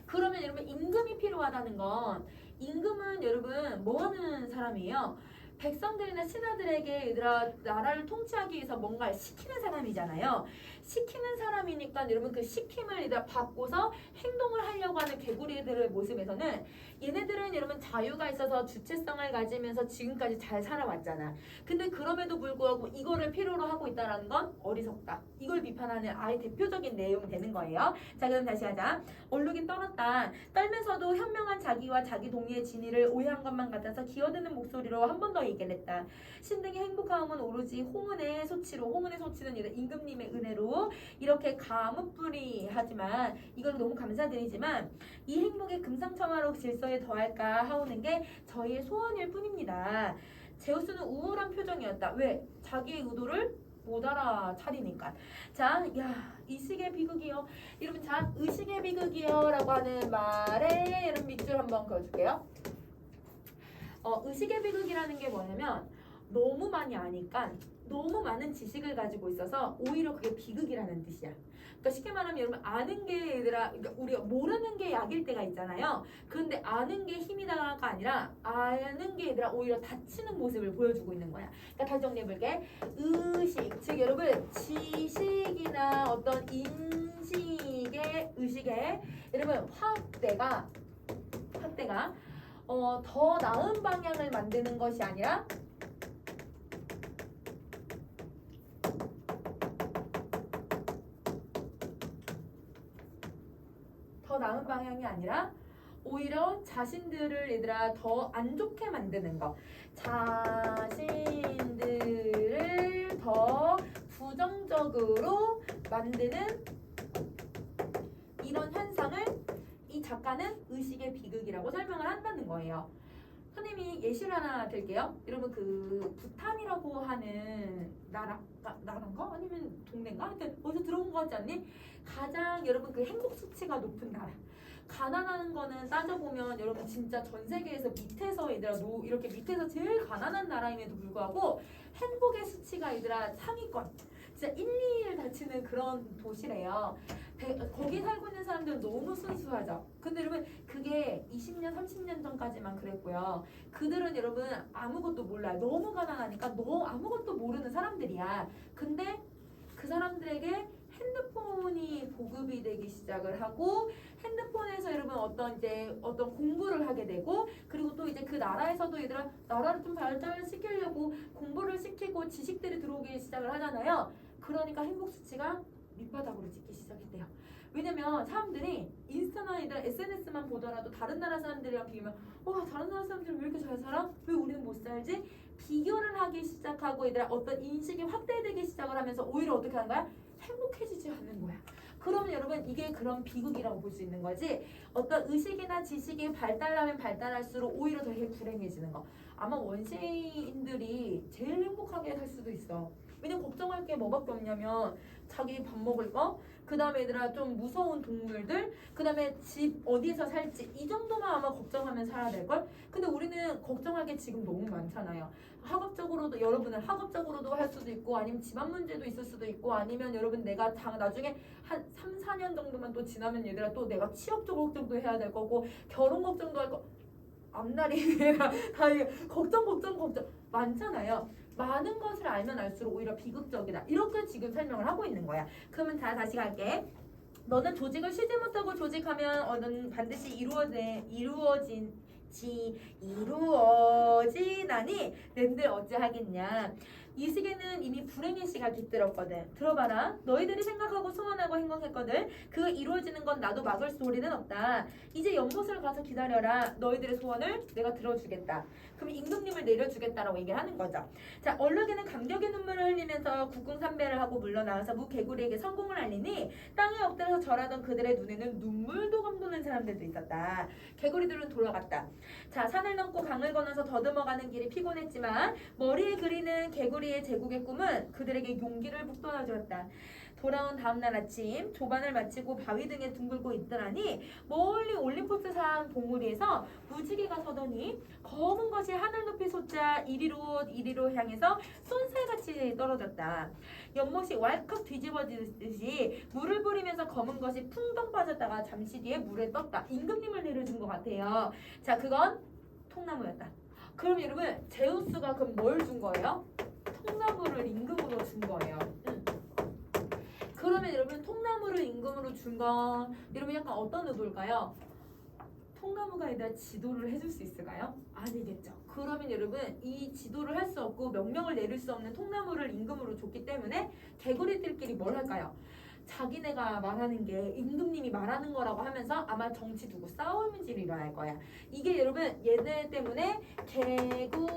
그러면 여러분 임금이 필요하다는 건, 임금은 여러분 뭐 하는 사람이에요? 백성들이나 신하들에게 얘들아 나라를 통치하기 위해서 뭔가를 시키는 사람이잖아요. 시키는 사람이니까 여러분 그 시킴을 얘들아 받고서 행동을 하려고 하는 개구리들의 모습에서는 얘네들은 여러분 자유가 있어서 주체성을 가지면서 지금까지 잘 살아왔잖아. 근데 그럼에도 불구하고 이거를 필요로 하고 있다는 건 어리석다. 이걸 비판하는 아예 대표적인 내용이 되는 거예요. 자, 그럼 다시 하자. 얼룩이 떨었다. 떨면서도 현명한 자기와 자기 동리의 진의를 오해한 것만 같아서 기어드는 목소리로 한 번 더 얘기를 했다. 신등의 행복함은 오로지 홍은의 소치로, 홍은의 소치는 임금님의 은혜로 이렇게 가무뿌리하지만 이건 너무 감사드리지만 이 행복의 금상첨화로 질서에 더할까 하오는 게 저희의 소원일 뿐입니다. 제우스는 우울한 표정이었다. 왜? 자기의 의도를 못 알아차리니까. 자, 의식의 비극이요. 여러분, 자, 의식의 비극이요 라고 하는 말에 여러분 밑줄 한번 그어줄게요. 의식의 비극이라는 게 뭐냐면 너무 많이 아니까 너무 많은 지식을 가지고 있어서 오히려 그게 비극이라는 뜻이야. 그러니까 쉽게 말하면 여러분 아는 게 얘들아, 그러니까 우리가 모르는 게 약일 때가 있잖아요. 그런데 아는 게 힘이다가 아니라 아는 게 얘들아 오히려 다치는 모습을 보여주고 있는 거야. 그러니까 다시 정리해볼게. 의식, 즉 여러분 지식이나 어떤 인식의 의식의 여러분 확대가 더 나은 방향을 만드는 것이 아니라 더 나은 방향이 아니라 오히려 자신들을 얘들아 더 안 좋게 만드는 거, 자신들을 더 부정적으로 만드는 이런 현상을 이 작가는 의식의 비극이라고 설명을 한다는 거예요. 선생님이 예시를 하나 들게요. 여러분 그 부탄이라고 하는 나라인가? 아니면 동네인가? 하여튼 어디서 들어본 거 같지 않니? 가장 여러분 그 행복 수치가 높은 나라. 가난한 거는 따져보면 여러분 진짜 전 세계에서 밑에서 얘들아 이렇게 밑에서 제일 가난한 나라임에도 불구하고 행복의 수치가 얘들아 상위권. 진짜 1, 2를 다치는 그런 도시래요. 거기 살고 있는 사람들은 너무 순수하죠. 근데 여러분 그게 20년, 30년 전까지만 그랬고요. 그들은 여러분 아무것도 몰라요. 너무 가난하니까 너무 아무것도 모르는 사람들이야. 근데 그 사람들에게 핸드폰이 보급이 되기 시작을 하고 핸드폰에서 여러분 어떤 공부를 하게 되고 그리고 또 이제 그 나라에서도 얘들아 나라를 좀 발전시키려고 공부를 시키고 지식들이 들어오기 시작을 하잖아요. 그러니까 행복 수치가 밑바닥으로 찍기 시작했대요. 왜냐면 사람들이 인스타나 이런 SNS만 보더라도 다른 나라 사람들이랑 비교하면 와 다른 나라 사람들은 왜 이렇게 잘 살아? 왜 우리는 못 살지? 비교를 하기 시작하고 얘들아 어떤 인식이 확대되기 시작을 하면서 오히려 어떻게 하는 거야? 행복해지지 않는 거야. 그러면 여러분 이게 그런 비극이라고 볼 수 있는 거지. 어떤 의식이나 지식이 발달하면 발달할수록 오히려 더 불행해지는 거. 아마 원시인들이 제일 행복하게 살 수도 있어. 왜냐면 걱정할 게 뭐밖에 없냐면 자기 밥 먹을 거, 그 다음에 얘들아 좀 무서운 동물들, 그 다음에 집 어디서 살지 이 정도만 아마 걱정하면 살아야 될걸? 근데 우리는 걱정할 게 지금 너무 많잖아요. 학업적으로도 여러분은 학업적으로도 할 수도 있고 아니면 집안 문제도 있을 수도 있고 아니면 여러분 내가 나중에 한 3, 4년 정도만 또 지나면 얘들아 또 내가 취업 걱정도 해야 될 거고 결혼 걱정도 할 거 앞날이 다 걱정 많잖아요. 많은 것을 알면 알수록 오히려 비극적이다. 이렇게 지금 설명을 하고 있는 거야. 그러면 다시 갈게. 너는 조직을 쉬지 못하고 조직하면 너는 반드시 이루어지나니 낸들 어찌하겠냐. 이 시계는 이미 불행의 시가 깃들었거든. 들어봐라. 너희들이 생각하고 소원하고 행동했거든. 그 이루어지는 건 나도 막을 소리는 없다. 이제 연못을 가서 기다려라. 너희들의 소원을 내가 들어주겠다. 그럼 임금님을 내려주겠다라고 얘기를 하는 거죠. 자, 얼룩이는 감격의 눈물을 흘리면서 국궁삼배를 하고 물러나와서 무개구리에게 성공을 알리니 땅에 엎드려서 절하던 그들의 눈에는 눈물도 감도는 사람들도 있었다. 개구리들은 돌아갔다. 자, 산을 넘고 강을 건너서 더듬어가는 길이 피곤했지만 머리에 그리는 개구리의 제국의 꿈은 그들에게 용기를 북돋아주었다. 돌아온 다음날 아침 조반을 마치고 바위 등에 둥글고 있더라니 멀리 올림포스 산 봉우리에서 무지개가 서더니 검은 것이 하늘 높이 솟자 이리로 향해서 쏜살같이 떨어졌다. 연못이 왈칵 뒤집어지듯이 물을 뿌리면서 검은 것이 풍덩 빠졌다가 잠시 뒤에 물에 떴다. 임금님을 내려준 것 같아요. 자, 그건 통나무였다. 그럼 여러분 제우스가 그럼 뭘 준 거예요? 통나무를 임금으로 준 거예요. 그러면 여러분 통나무를 임금으로 준 건 여러분 약간 어떤 의도일까요? 통나무가 아니라 지도를 해줄 수 있을까요? 아니겠죠. 그러면 여러분 이 지도를 할 수 없고 명령을 내릴 수 없는 통나무를 임금으로 줬기 때문에 개구리들끼리 뭘 할까요? 자기네가 말하는 게 임금님이 말하는 거라고 하면서 아마 정치 두고 싸움질이 일어날 거야. 이게 여러분 얘네 때문에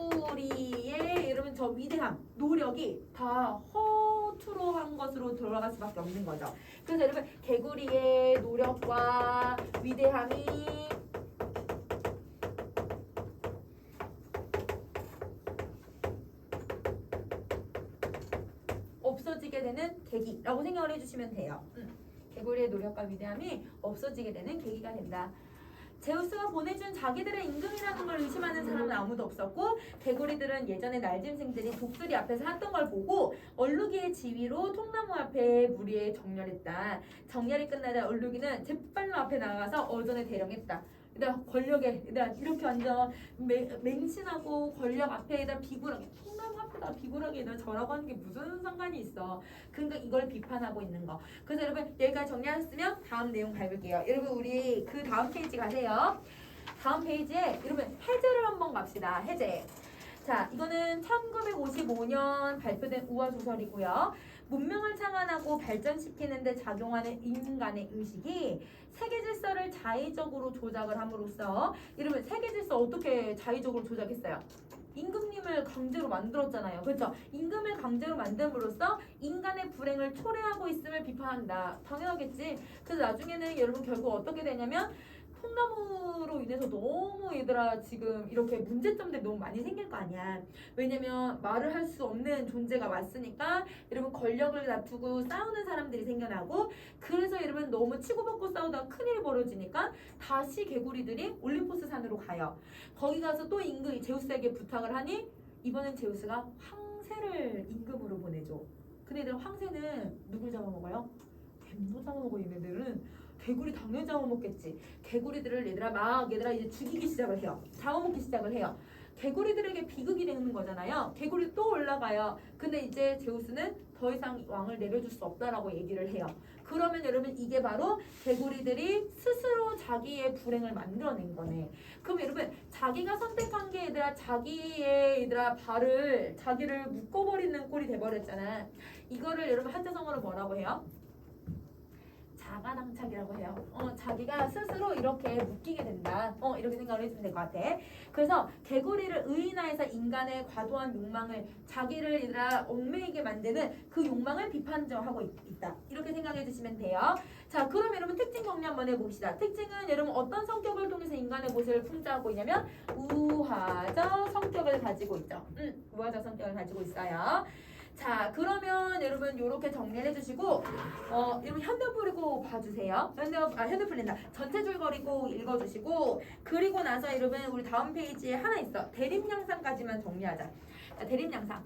개구리의 여러분 저 위대함, 노력이 다 허투루한 것으로 돌아갈 수밖에 없는 거죠. 그래서 여러분 개구리의 노력과 위대함이 없어지게 되는 계기라고 생각을 해주시면 돼요. 개구리의 노력과 위대함이 없어지게 되는 계기가 된다. 제우스가 보내준 자기들의 임금이라는 걸 의심하는 사람은 아무도 없었고 개구리들은 예전에 날짐승들이 독수리 앞에서 했던 걸 보고 얼룩이의 지휘로 통나무 앞에 무리에 정렬했다. 정렬이 끝나자 얼룩이는 재빨로 앞에 나가서 어전에 대령했다. 얘들아 권력에 얘들아 이렇게 완전 맹신하고 권력 앞에다 비굴하게 통나무 앞에다 비굴하게 얘들아 저라고 하는 게 무슨 상관이 있어. 그러니까 이걸 비판하고 있는 거. 그래서 여러분 여기까지 정리하셨으면 다음 내용 밟을게요. 여러분 우리 그 다음 페이지 가세요. 다음 페이지에 여러분 해제를 한번 갑시다. 해제. 자, 이거는 1955년 발표된 우화조설이고요. 문명을 창안하고 발전시키는 데 작용하는 인간의 의식이 세계 질서를 자의적으로 조작을 함으로써 여러분 세계 질서 어떻게 자의적으로 조작했어요? 임금님을 강제로 만들었잖아요. 그렇죠? 임금을 강제로 만듦으로써 인간의 불행을 초래하고 있음을 비판한다. 당연하겠지. 그래서 나중에는 여러분 결국 어떻게 되냐면 통나무로 인해서 너무 얘들아 지금 이렇게 문제점들이 너무 많이 생길 거 아니야. 왜냐면 말을 할 수 없는 존재가 왔으니까 여러분 권력을 다투고 싸우는 사람들이 생겨나고 그래서 여러분 너무 치고받고 싸우다가 큰일이 벌어지니까 다시 개구리들이 올림포스 산으로 가요. 거기 가서 또 임금 제우스에게 부탁을 하니 이번엔 제우스가 황새를 임금으로 보내줘. 근데 얘들 황새는 누굴 잡아먹어요? 뱀도 잡아먹어. 얘네들은 개구리 당연히 잡아먹겠지. 개구리들을 얘들아 이제 죽이기 시작을 해요. 잡아먹기 시작을 해요. 개구리들에게 비극이 되는 거잖아요. 개구리 또 올라가요. 근데 이제 제우스는 더 이상 왕을 내려줄 수 없다라고 얘기를 해요. 그러면 여러분 이게 바로 개구리들이 스스로 자기의 불행을 만들어낸 거네. 그럼 여러분 자기가 선택한 게 얘들아 자기의 얘들아 발을 자기를 묶어버리는 꼴이 돼버렸잖아. 이거를 여러분 한자성어로 뭐라고 해요? 자가당착이라고 해요. 자기가 스스로 이렇게 묶이게 된다. 이렇게 생각을 해주면 될 것 같아. 그래서 개구리를 의인화해서 인간의 과도한 욕망을 자기를 얘들아 얽매이게 만드는 그 욕망을 비판하고 있다. 이렇게 생각해 주시면 돼요. 자, 그럼 여러분 특징 정리 한번 해봅시다. 특징은 여러분 어떤 성격을 통해서 인간의 모습을 풍자하고 있냐면 우화적 성격을 가지고 있죠. 우화적 성격을 가지고 있어요. 자, 그러면 여러분 이렇게 정리를 해주시고 여러분 현대풀이고 봐주세요. 현대풀린다. 전체 줄거리고 읽어주시고 그리고 나서 여러분 우리 다음 페이지에 하나 있어. 대립양상까지만 정리하자. 자, 대립양상.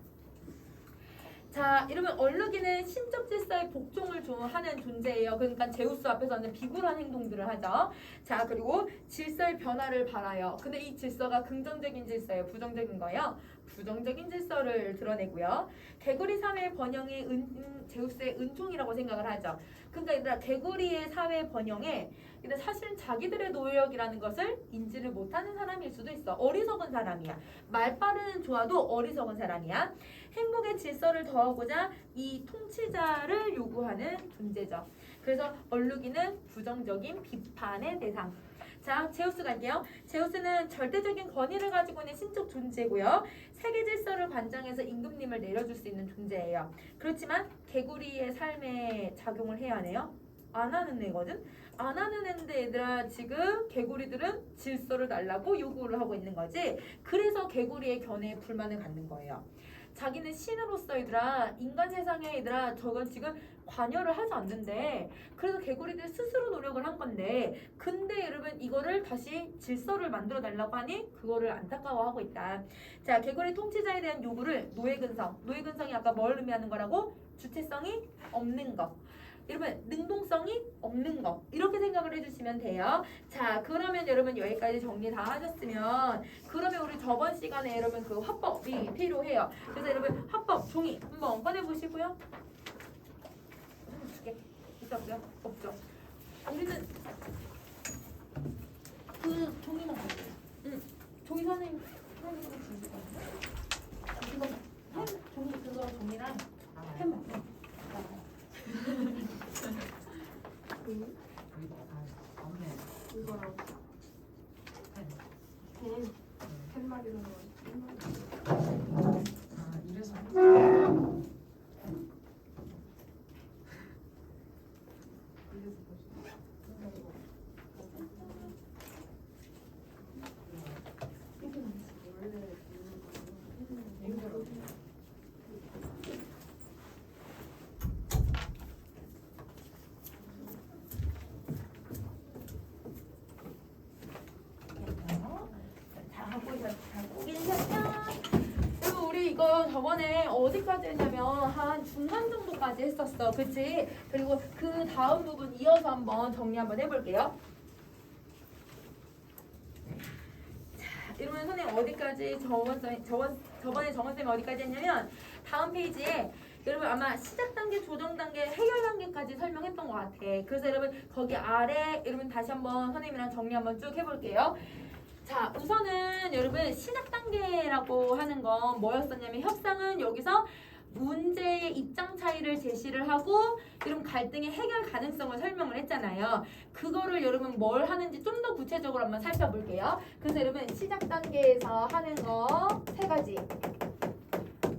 자, 여러분 얼룩이는 신적 질서의 복종을 하는 존재예요. 그러니까 제우스 앞에서는 비굴한 행동들을 하죠. 자, 그리고 질서의 변화를 바라요. 근데 이 질서가 긍정적인 질서예요, 부정적인 거예요? 부정적인 질서를 드러내고요. 개구리 사회의 번영이 제우스의 은총이라고 생각을 하죠. 그러니까 얘들아 개구리의 사회 번영에 근데 사실은 자기들의 노력이라는 것을 인지를 못하는 사람일 수도 있어. 어리석은 사람이야. 말빠르는 좋아도 어리석은 사람이야. 행복의 질서를 더하고자 이 통치자를 요구하는 존재죠. 그래서 얼룩이는 부정적인 비판의 대상. 자, 제우스 갈게요. 제우스는 절대적인 권위를 가지고 있는 신적 존재고요. 세계 질서를 관장해서 임금님을 내려줄 수 있는 존재예요. 그렇지만 개구리의 삶에 작용을 해야 하네요. 안 하는 애거든? 안 하는 애인데 얘들아 지금 개구리들은 질서를 달라고 요구를 하고 있는 거지. 그래서 개구리의 견해에 불만을 갖는 거예요. 자기는 신으로서 얘들아 인간 세상에 얘들아 저건 지금 관여를 하지 않는데 그래서 개구리들 스스로 노력을 한 건데 근데 여러분 이거를 다시 질서를 만들어 달라고 하니 그거를 안타까워하고 있다. 자, 개구리 통치자에 대한 요구를 노예근성이 아까 뭘 의미하는 거라고? 주체성이 없는 거. 여러분 능동성이 없는 거 이렇게 생각을 해주시면 돼요. 자, 그러면 여러분 여기까지 정리 다 하셨으면 그러면 우리 저번 시간에 여러분 그 화법이 필요해요. 그래서 여러분 화법 종이 한번 꺼내 보시고요. 두개 있었어요? 없죠? 우리는 그 종이만 볼게요. 종이 선생님 주실 거예요? 종이 그거 종이랑 펜만. 이거랑 팻말이라는 이래서 그리고 우리 이거 저번에 어디까지 했냐면 한 중간 정도까지 했었어. 그치? 그리고 그 다음 부분 이어서 한번 정리 한번 해볼게요. 자, 이러면 선생님 어디까지 저번에 정원쌤이 어디까지 했냐면 다음 페이지에 여러분 아마 시작 단계, 조정 단계, 해결 단계까지 설명했던 것 같아. 그래서 여러분 거기 아래 여러분 다시 한번 선생님이랑 정리 한번 쭉 해볼게요. 자, 우선은 여러분 시작 단계라고 하는 건 뭐였었냐면 협상은 여기서 문제의 입장 차이를 제시를 하고 여러분 갈등의 해결 가능성을 설명을 했잖아요. 그거를 여러분 뭘 하는지 좀 더 구체적으로 한번 살펴볼게요. 그래서 여러분 시작 단계에서 하는 거 세 가지.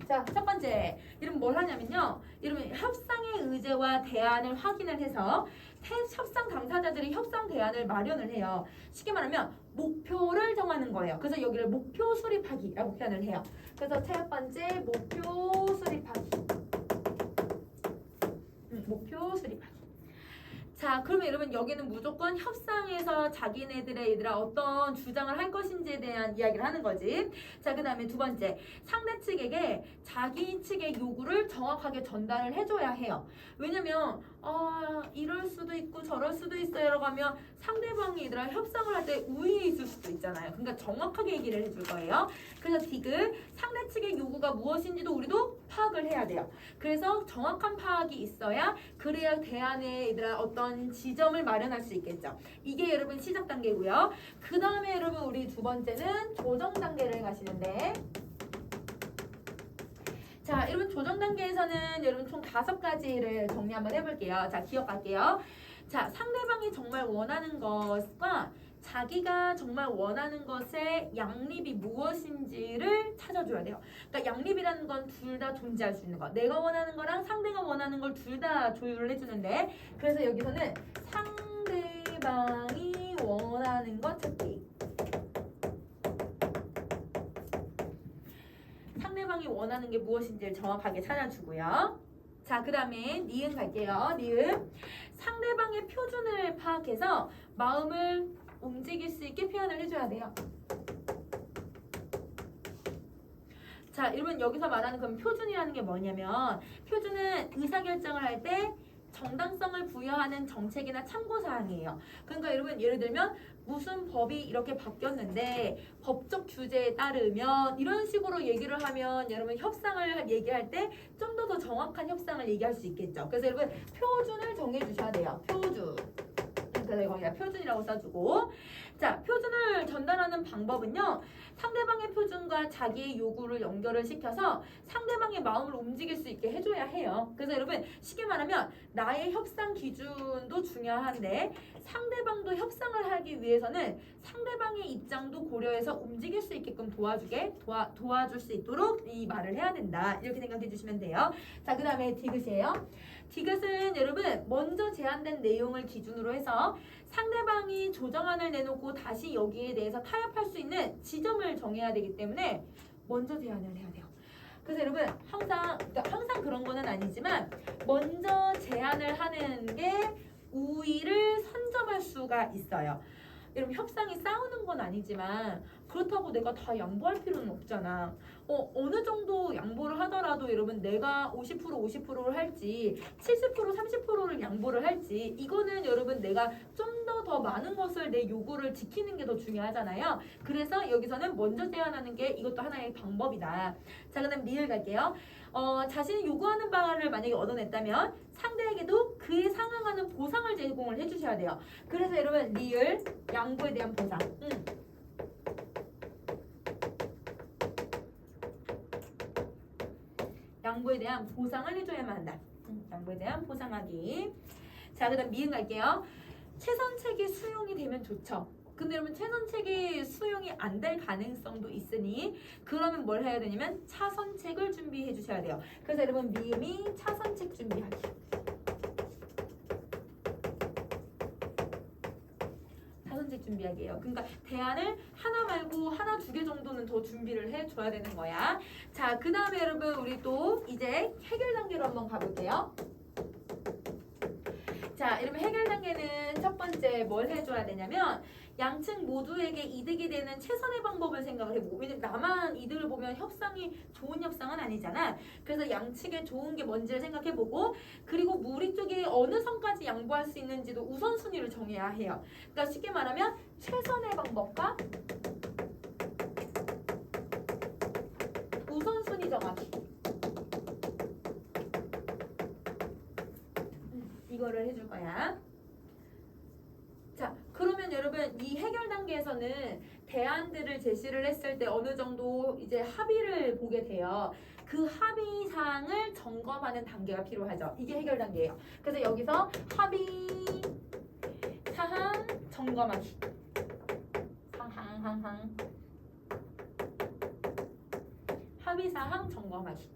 자, 첫 번째 여러분 뭘 하냐면요. 여러분 협상의 의제와 대안을 확인을 해서 협상 당사자들이 협상 대안을 마련을 해요. 쉽게 말하면 목표를 정하는 거예요. 그래서 여기를 목표 수립하기라고 표현을 해요. 그래서 첫 번째 목표 수립하기. 목표 수립하기. 자, 그러면 여러분 여기는 무조건 협상에서 자기네들의 얘들아 어떤 주장을 할 것인지에 대한 이야기를 하는 거지. 자, 그 다음에 두 번째, 상대 측에게 자기 측의 요구를 정확하게 전달을 해줘야 해요. 왜냐면 이럴 수도 있고 저럴 수도 있어요라고 하면 상대방이 얘들아 협상을 할 때 우위에 있을 수도 있잖아요. 그러니까 정확하게 얘기를 해줄 거예요. 그래서 디귿, 상대 측의 요구가 무엇인지도 우리도 파악을 해야 돼요. 그래서 정확한 파악이 있어야 그래야 대안에 얘들아 어떤 지점을 마련할 수 있겠죠. 이게 여러분 시작 단계고요. 그 다음에 여러분 우리 두 번째는 조정 단계를 가시는데, 자, 여러분 조정 단계에서는 여러분 총 5가지를 정리 한번 해볼게요. 자, 기억할게요. 자, 상대방이 정말 원하는 것과 자기가 정말 원하는 것의 양립이 무엇인지를 찾아줘야 돼요. 그러니까 양립이라는 건 둘 다 존재할 수 있는 거. 내가 원하는 거랑 상대가 원하는 걸 둘 다 조율을 해주는데, 그래서 여기서는 상대방이 원하는 것 찾기. 상대방이 원하는 게 무엇인지를 정확하게 찾아주고요. 자, 그 다음에 니은 갈게요. 니은. 상대방의 표준을 파악해서 마음을 움직일 수 있게 표현을 해줘야 돼요. 자, 여러분 여기서 말하는 그럼 표준이라는 게 뭐냐면, 표준은 의사결정을 할 때 정당성을 부여하는 정책이나 참고사항이에요. 그러니까 여러분 예를 들면 무슨 법이 이렇게 바뀌었는데 법적 주제에 따르면 이런 식으로 얘기를 하면 여러분 협상을 얘기할 때 좀 더 정확한 협상을 얘기할 수 있겠죠. 그래서 여러분 표준을 정해 주셔야 돼요. 표준. 그래서 거기다 표준이라고 써주고, 자, 표준을 전달하는 방법은요, 상대방의 표준과 자기의 요구를 연결을 시켜서 상대방의 마음을 움직일 수 있게 해줘야 해요. 그래서 여러분 쉽게 말하면 나의 협상 기준도 중요한데 상대방도 협상을 하기 위해서는 상대방의 입장도 고려해서 움직일 수 있게끔 도와줄 수 있도록 이 말을 해야 된다. 이렇게 생각해 주시면 돼요. 자, 그 다음에 디귿이에요. 디귿은 여러분 먼저 제안된 내용을 기준으로 해서 상대방이 조정안을 내놓고 다시 여기에 대해서 타협할 수 있는 지점을 정해야 되기 때문에 먼저 제안을 해야 돼요. 그래서 여러분 항상 그런 거는 아니지만 먼저 제안을 하는 게 우위를 선점할 수가 있어요. 여러분 협상이 싸우는 건 아니지만 그렇다고 내가 다 양보할 필요는 없잖아. 어느 정도 양보를 하더라도 여러분 내가 50%를 할지 70% 30%를 양보를 할지 이거는 여러분 내가 좀 더 많은 것을 내 요구를 지키는 게 더 중요하잖아요. 그래서 여기서는 먼저 제안하는 게 이것도 하나의 방법이다. 자, 그다음 리을 갈게요. 자신이 요구하는 바를 만약에 얻어냈다면 상대에게도 그에 상응하는 보상을 제공을 해주셔야 돼요. 그래서 여러분 리을 양보에 대한 보상. 양보에 대한 보상을 해줘야만 한다. 양보에 대한 보상하기. 자, 그 다음 미음 갈게요. 최선책이 수용이 되면 좋죠. 근데 여러분 최선책이 수용이 안 될 가능성도 있으니 그러면 뭘 해야 되냐면 차선책을 준비해 주셔야 돼요. 그래서 여러분 미음이 차선책 준비하기. 차선책 준비하기예요. 그러니까 대안을 하나 말고 하나 두 개 정도는 더 준비를 해줘야 되는 거야. 자, 그 다음에 여러분 우리 또 이제 해결 단계로 한번 가볼게요. 자, 이러면 해결 단계는 첫 번째 뭘 해줘야 되냐면 양측 모두에게 이득이 되는 최선의 방법을 생각을 해보고, 왜냐면 나만 이득을 보면 협상이 좋은 협상은 아니잖아. 그래서 양측에 좋은 게 뭔지를 생각해보고, 그리고 우리 쪽에 어느 선까지 양보할 수 있는지도 우선순위를 정해야 해요. 그러니까 쉽게 말하면 최선의 방법과 우선순위 정하기. 이거를 해줄 거야. 자, 그러면 여러분 이 해결 단계에서는 대안들을 제시를 했을 때 어느 정도 이제 합의를 보게 돼요. 그 합의 사항을 점검하는 단계가 필요하죠. 이게 해결 단계예요. 그래서 여기서 합의 사항 점검하기. 합의 사항 점검하기.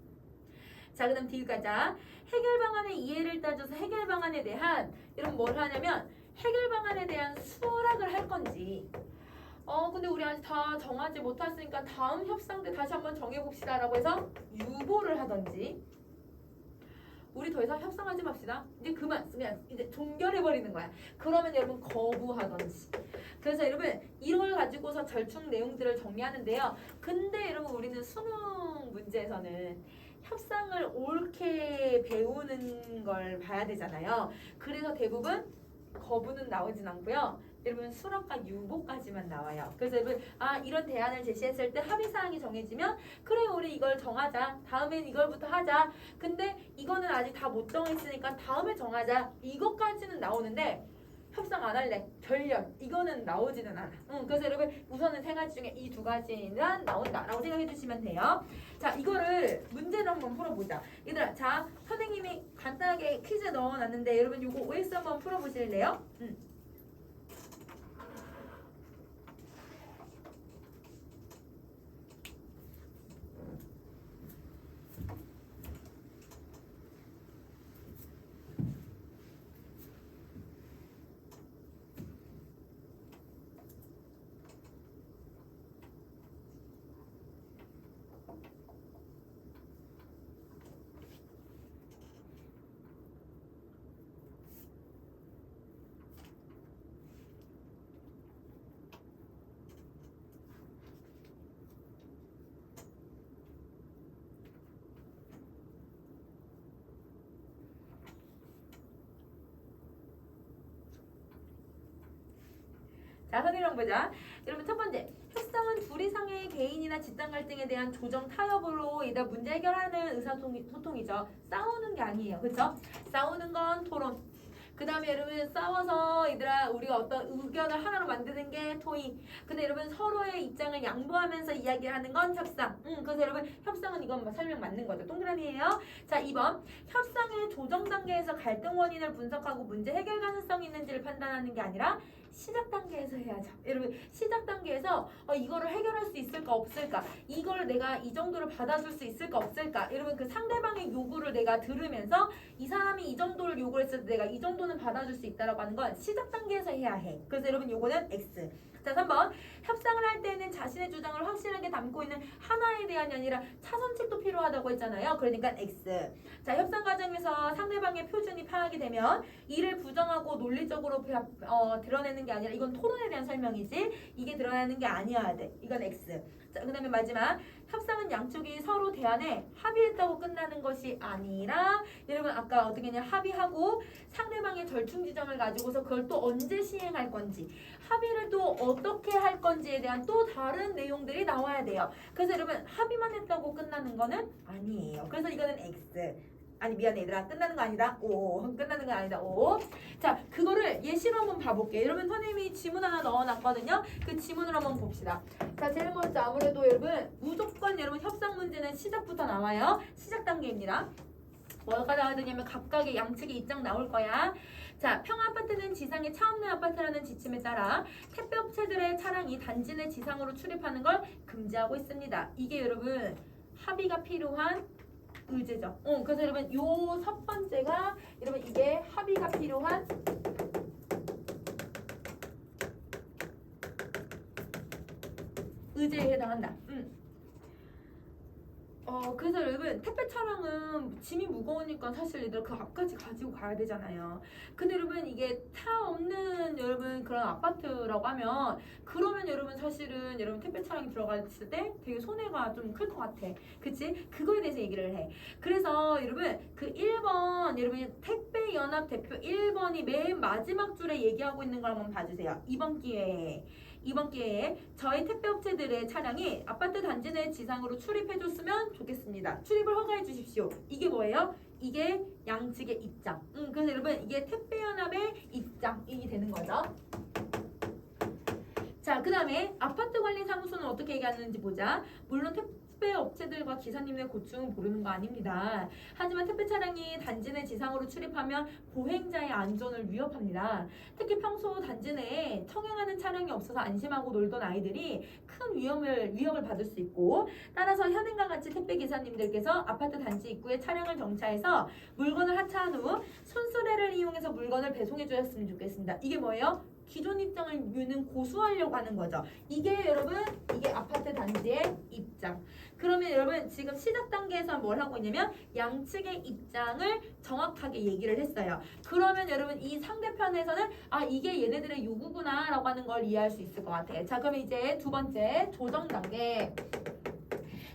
자, 그 다음 뒤 가자. 해결 방안의 이해를 따져서 해결 방안에 대한 이런 뭘 하냐면 해결 방안에 대한 수락을 할 건지, 근데 우리 아직 다 정하지 못했으니까 다음 협상 때 다시 한번 정해봅시다 라고 해서 유보를 하던지, 우리 더 이상 협상하지 맙시다. 이제 그냥 이제 종결해버리는 거야. 그러면 여러분 거부하던지. 그래서 여러분 이걸 가지고서 절충 내용들을 정리하는데요. 근데 여러분 우리는 수능 문제에서는 협상을 옳게 배우는 걸 봐야 되잖아요. 그래서 대부분 거부는 나오진 않고요. 여러분 수락과 유보까지만 나와요. 그래서 여러분 이런 대안을 제시했을 때 합의사항이 정해지면 그래 우리 이걸 정하자. 다음엔 이걸부터 하자. 근데 이거는 아직 다 못 정했으니까 다음에 정하자. 이것까지는 나오는데 협상 안 할래. 결렬. 이거는 나오지는 않아. 그래서 여러분 우선은 세 가지 중에 이 두 가지는 나온다라고 생각해 주시면 돼요. 자, 이거를 문제로 한번 풀어보자. 얘들아, 자, 선생님이 간단하게 퀴즈 넣어놨는데 여러분 이거 OX 한번 풀어보실래요? 자, 선생님 보자. 여러분 첫 번째, 협상은 둘 이상의 개인이나 집단 갈등에 대한 조정 타협으로 이다 문제 해결하는 의사소통이죠. 싸우는 게 아니에요. 그렇죠? 싸우는 건 토론. 그 다음에 여러분 싸워서 얘들아 우리가 어떤 의견을 하나로 만드는 게 토의. 근데 여러분 서로의 입장을 양보하면서 이야기를 하는 건 협상. 그래서 여러분 협상은 이건 설명 맞는 거죠. 동그라미예요. 자, 2번 협상의 조정 단계에서 갈등 원인을 분석하고 문제 해결 가능성이 있는지를 판단하는 게 아니라 시작 단계에서 해야죠. 여러분 시작 단계에서 이거를 해결할 수 있을까 없을까, 이걸 내가 이 정도를 받아줄 수 있을까 없을까, 여러분 그 상대방의 요구를 내가 들으면서 이 사람이 이 정도를 요구를 했을 때 내가 이 정도는 받아줄 수 있다라고 하는 건 시작 단계에서 해야 해. 그래서 여러분 요거는 X. 자, 3번 협상을 할 때는 자신의 주장을 확실하게 담고 있는 하나에 대한이 아니라 차선책도 필요하다고 했잖아요. 그러니까 X. 자, 협상 과정에서 상대방의 표준이 파악이 되면 이를 부정하고 논리적으로 드러내는 게 아니라 이건 토론에 대한 설명이지 이게 드러나는 게 아니어야 돼. 이건 X. 자, 그 다음에 마지막 협상은 양쪽이 서로 대안에 합의했다고 끝나는 것이 아니라 여러분 아까 어떻게 했냐, 합의하고 상대방의 절충 지점을 가지고서 그걸 또 언제 시행할 건지, 합의를 또 어떻게 할 건지에 대한 또 다른 내용들이 나와야 돼요. 그래서 여러분 합의만 했다고 끝나는 거는 아니에요. 그래서 이거는 X. 아니 미안해 얘들아, 끝나는 거 아니다. O. 끝나는 거 아니다. O. 자, 그거를 예시로 한번 봐볼게요. 여러분 선생님이 지문 하나 넣어놨거든요. 그 지문을 한번 봅시다. 자, 제일 먼저 아무래도 여러분 무조건 여러분 협상 문제는 시작부터 나와요. 시작 단계입니다. 뭐가 나와야 각각의 양측의 입장 나올 거야. 자, 평아파트는 지상의 차없는 아파트라는 지침에 따라 택배업체들의 차량이 단지 내 지상으로 출입하는 걸 금지하고 있습니다. 이게 여러분 합의가 필요한 의제죠. 그래서 여러분 요 첫 번째가 여러분 이게 합의가 필요한 의제에 해당한다. 그래서 여러분 택배 차량은 짐이 무거우니까 사실 얘들 그 앞까지 가지고 가야 되잖아요. 근데 여러분 이게 차 없는 여러분 그런 아파트라고 하면 그러면 여러분 사실은 여러분 택배 차량이 들어갔을 때 되게 손해가 좀 클 것 같아. 그치? 그거에 대해서 얘기를 해. 그래서 여러분 그 1번 여러분 택배 연합 대표 1번이 맨 마지막 줄에 얘기하고 있는 걸 한번 봐주세요. 이번 기회에 저희 택배업체들의 차량이 아파트 단지 내 지상으로 출입해줬으면 좋겠습니다. 출입을 허가해 주십시오. 이게 뭐예요? 이게 양측의 입장. 그래서 여러분 이게 택배연합의 입장이 되는 거죠. 자, 그 다음에 아파트 관리 사무소는 어떻게 얘기하는지 보자. 물론 택배 업체들과 기사님의 고충은 모르는 거 아닙니다. 하지만 택배 차량이 단지 내 지상으로 출입하면 보행자의 안전을 위협합니다. 특히 평소 단지 내에 청행하는 차량이 없어서 안심하고 놀던 아이들이 큰 위협을 받을 수 있고, 따라서 현행과 같이 택배 기사님들께서 아파트 단지 입구에 차량을 정차해서 물건을 하차한 후 순수레를 이용해서 물건을 배송해 주셨으면 좋겠습니다. 이게 뭐예요? 기존 입장을 유는 고수하려고 하는 거죠. 이게 여러분 이게 아파트 단지의 입장. 그러면 여러분 지금 시작 단계에서 뭘 하고 있냐면 양측의 입장을 정확하게 얘기를 했어요. 그러면 여러분 이 상대편에서는 아 이게 얘네들의 요구구나 라고 하는 걸 이해할 수 있을 것 같아요. 자 그럼 이제 두 번째 조정 단계.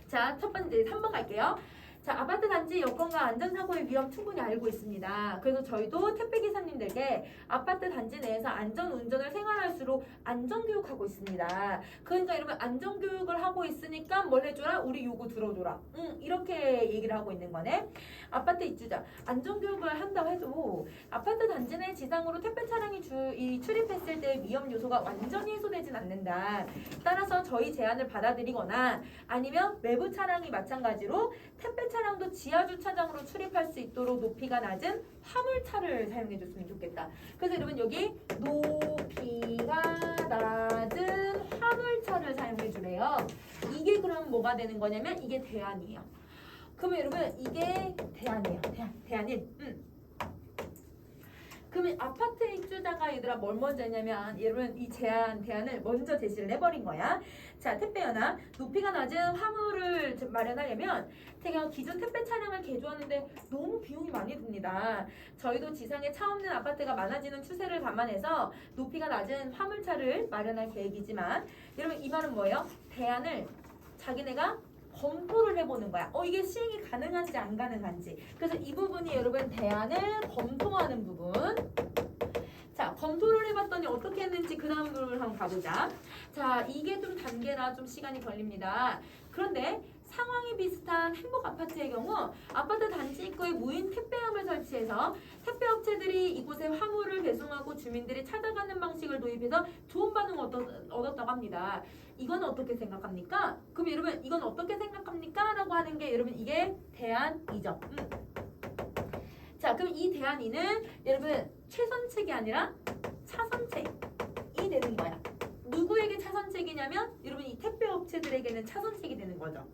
자 첫 번째 3번 갈게요. 자 아파트 단지 여건과 안전사고의 위험 충분히 알고 있습니다. 그래서 저희도 택배기사님들께 아파트 단지 내에서 안전운전을 생활할수록 안전교육하고 있습니다. 그러니까 여러분 안전교육을 하고 있으니까 뭘 해줘라? 우리 요구 들어줘라. 이렇게 얘기를 하고 있는 거네. 아파트 입주자 안전교육을 한다고 해도 아파트 단지 내 지상으로 택배 차량이 출입했을 때 위험 요소가 완전히 해소되진 않는다. 따라서 저희 제안을 받아들이거나 아니면 외부 차량이 마찬가지로 택배 차량도 지하 주차장으로 출입할 수 있도록 높이가 낮은 화물차를 사용해 줬으면 좋겠다. 그래서 여러분 여기 높이가 낮은 화물차를 사용해 주래요. 이게 그럼 뭐가 되는 거냐면 이게 대안이에요. 그러면 여러분 이게 대안이에요. 대안 1. 그러면 아파트 입주자가 얘들아 뭘 먼저 했냐면 여러분 이 대안을 먼저 제시를 해버린 거야. 자 택배연합 높이가 낮은 화물을 마련하려면 기존 택배 차량을 개조하는데 너무 비용이 많이 듭니다. 저희도 지상에 차 없는 아파트가 많아지는 추세를 감안해서 높이가 낮은 화물차를 마련할 계획이지만 여러분 이 말은 뭐예요? 대안을 자기네가 검토를 해보는 거야. 이게 시행이 가능한지 안 가능한지. 그래서 이 부분이 여러분 대안을 검토하는 부분. 자, 검토를 해봤더니 어떻게 했는지 그 다음 부분을 한번 가보자. 자, 이게 좀 단계라 좀 시간이 걸립니다. 그런데 상황이 비슷한 행복 아파트의 경우 아파트 단지 입구에 무인 택배함을 설치해서 택배업체들이 이곳에 화물을 배송하고 주민들이 찾아가는 방식을 도입해서 좋은 반응을 얻었다고 합니다. 이건 어떻게 생각합니까? 그럼 여러분 이건 어떻게 생각합니까? 라고 하는 게 여러분 이게 대안이죠. 자 그럼 이 대안이는 여러분 최선책이 아니라 차선책이 되는 거야. 누구에게 차선책이냐면 여러분 이 택배업체들에게는 차선책이 되는 거죠.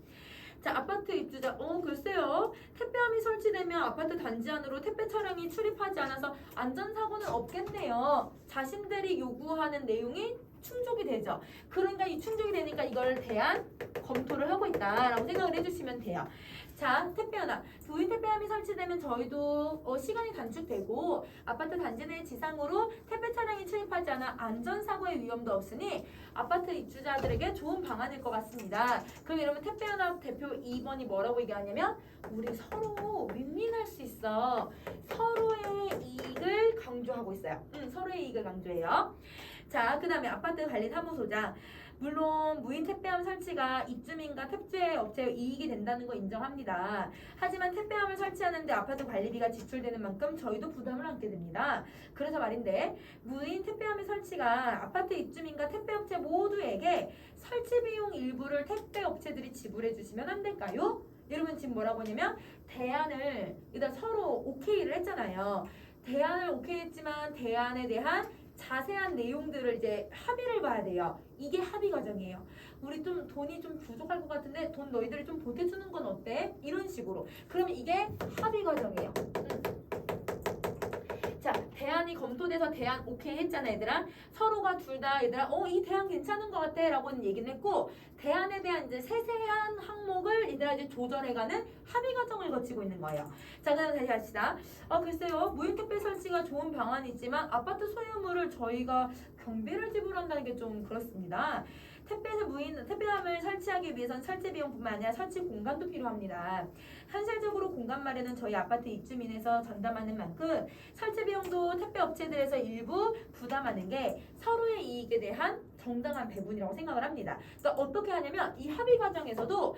자 아파트 입주자 글쎄요 택배함이 설치되면 아파트 단지 안으로 택배 차량이 출입하지 않아서 안전사고는 없겠네요. 자신들이 요구하는 내용이 충족이 되죠. 그러니까 이 충족이 되니까 이걸 대안 검토를 하고 있다라고 생각을 해주시면 돼요. 자 택배연합 무인 택배함이 설치되면 저희도 시간이 단축되고 아파트 단지 내 지상으로 택배 차량이 출입하지 않아 안전사고의 위험도 없으니 아파트 입주자들에게 좋은 방안일 것 같습니다. 그럼 여러분 택배연합 대표 2번이 뭐라고 얘기하냐면 우리 서로 윈윈할 수 있어. 서로의 이익을 강조하고 있어요. 서로의 이익을 강조해요. 자, 그 다음에 아파트 관리 사무소장. 물론 무인 택배함 설치가 입주민과 택배업체의 이익이 된다는 거 인정합니다. 하지만 택배함을 설치하는데 아파트 관리비가 지출되는 만큼 저희도 부담을 안게 됩니다. 그래서 말인데 무인 택배함의 설치가 아파트 입주민과 택배업체 모두에게 설치 비용 일부를 택배업체들이 지불해 주시면 안 될까요? 여러분 지금 뭐라고 하냐면 대안을 일단 서로 오케이를 했잖아요. 대안을 오케이 했지만 대안에 대한 자세한 내용들을 이제 합의를 봐야 돼요. 이게 합의 과정이에요. 우리 좀 돈이 좀 부족할 것 같은데 돈 너희들이 좀 보태주는 건 어때? 이런 식으로. 그러면 이게 합의 과정이에요. 자, 대안이 검토돼서 대안 오케이 했잖아, 얘들아. 서로가 둘 다 얘들아, 이 대안 괜찮은 것 같아, 라고는 얘기는 했고, 대안에 대한 이제 세세한 항목을 얘들아 이제 조절해가는 합의 과정을 거치고 있는 거예요. 자, 그럼 다시 합시다. 글쎄요, 무인 택배 설치가 좋은 방안이지만 아파트 소유물을 저희가 경비를 지불한다는 게 좀 그렇습니다. 택배함을 설치하기 위해선 설치 비용뿐만 아니라 설치 공간도 필요합니다. 현실적으로 공간 마련은 저희 아파트 입주민에서 전담하는 만큼 설치 비용도 택배 업체들에서 일부 부담하는 게 서로의 이익에 대한 정당한 배분이라고 생각을 합니다. 그러니까 어떻게 하냐면 이 합의 과정에서도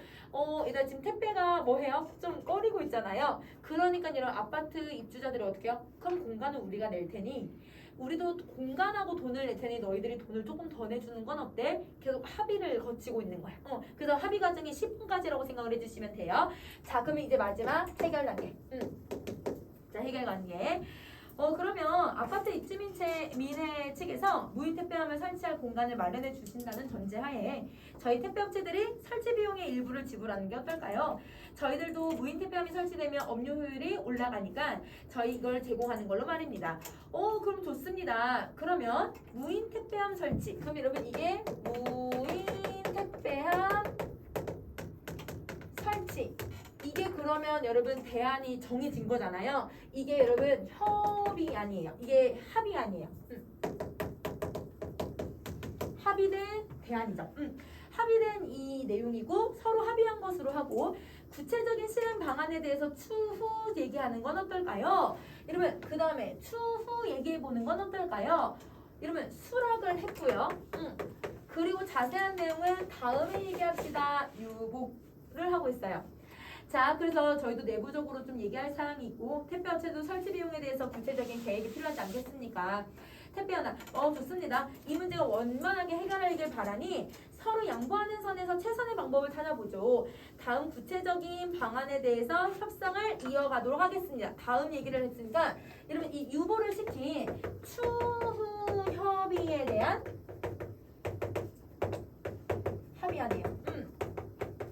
일단 지금 택배가 뭐 해요? 좀 꺼리고 있잖아요. 그러니까 이런 아파트 입주자들이 어떻게 해요? 그럼 공간은 우리가 낼 테니 우리도 공간하고 돈을 낼 테니 너희들이 돈을 조금 더 내주는 건 어때? 계속 합의를 거치고 있는 거야. 그래서 합의 과정이 10분까지라고 생각을 해주시면 돼요. 자, 그러면 이제 마지막 해결 단계. 자, 해결 단계. 그러면 아파트 입주민회 측에서 무인 택배함을 설치할 공간을 마련해 주신다는 전제하에 저희 택배업체들이 설치 비용의 일부를 지불하는 게 어떨까요? 저희들도 무인 택배함이 설치되면 업무 효율이 올라가니까 저희 이걸 제공하는 걸로 말입니다. 그럼 좋습니다. 그러면 무인 택배함 설치. 그럼 여러분 이게 무인 택배함 설치. 이게 그러면 여러분 대안이 정해진 거잖아요. 이게 여러분 협의 아니에요. 이게 합의 아니에요. 합의된 대안이죠. 합의된 이 내용이고 서로 합의한 것으로 하고 구체적인 실행 방안에 대해서 추후 얘기하는 건 어떨까요? 여러분 그 다음에 추후 얘기해 보는 건 어떨까요? 여러분 수락을 했고요. 그리고 자세한 내용은 다음에 얘기합시다. 유보를 하고 있어요. 자, 그래서 저희도 내부적으로 좀 얘기할 사항이 있고 택배업체도 설치 비용에 대해서 구체적인 계획이 필요하지 않겠습니까? 택배 하나, 좋습니다. 이 문제가 원만하게 해결하길 바라니 서로 양보하는 선에서 최선의 방법을 찾아보죠. 다음 구체적인 방안에 대해서 협상을 이어가도록 하겠습니다. 다음 얘기를 했으니까 여러분 이 유보를 시킨 추후 협의에 대한 합의안이에요.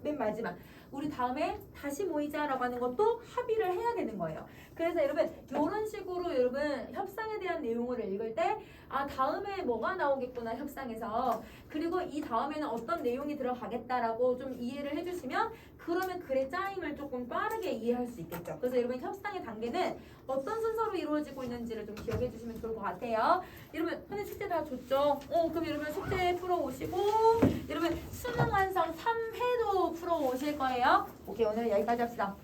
맨 마지막. 우리 다음에 다시 모이자라고 하는 것도 합의를 해야 되는 거예요. 그래서 여러분 이런 식으로 여러분 협상에 대한 내용을 읽을 때 다음에 뭐가 나오겠구나 협상에서 그리고 이 다음에는 어떤 내용이 들어가겠다라고 좀 이해를 해주시면 그러면 글의 짜임을 조금 빠르게 이해할 수 있겠죠. 그래서 여러분 협상의 단계는 어떤 순서로 이루어지고 있는지를 좀 기억해 주시면 좋을 것 같아요. 여러분 오늘 숙제 다 줬죠? 그럼 여러분 숙제 풀어 오시고 여러분 수능 완성 3회도 풀어 오실 거예요. 오케이 오늘 여기까지 합시다.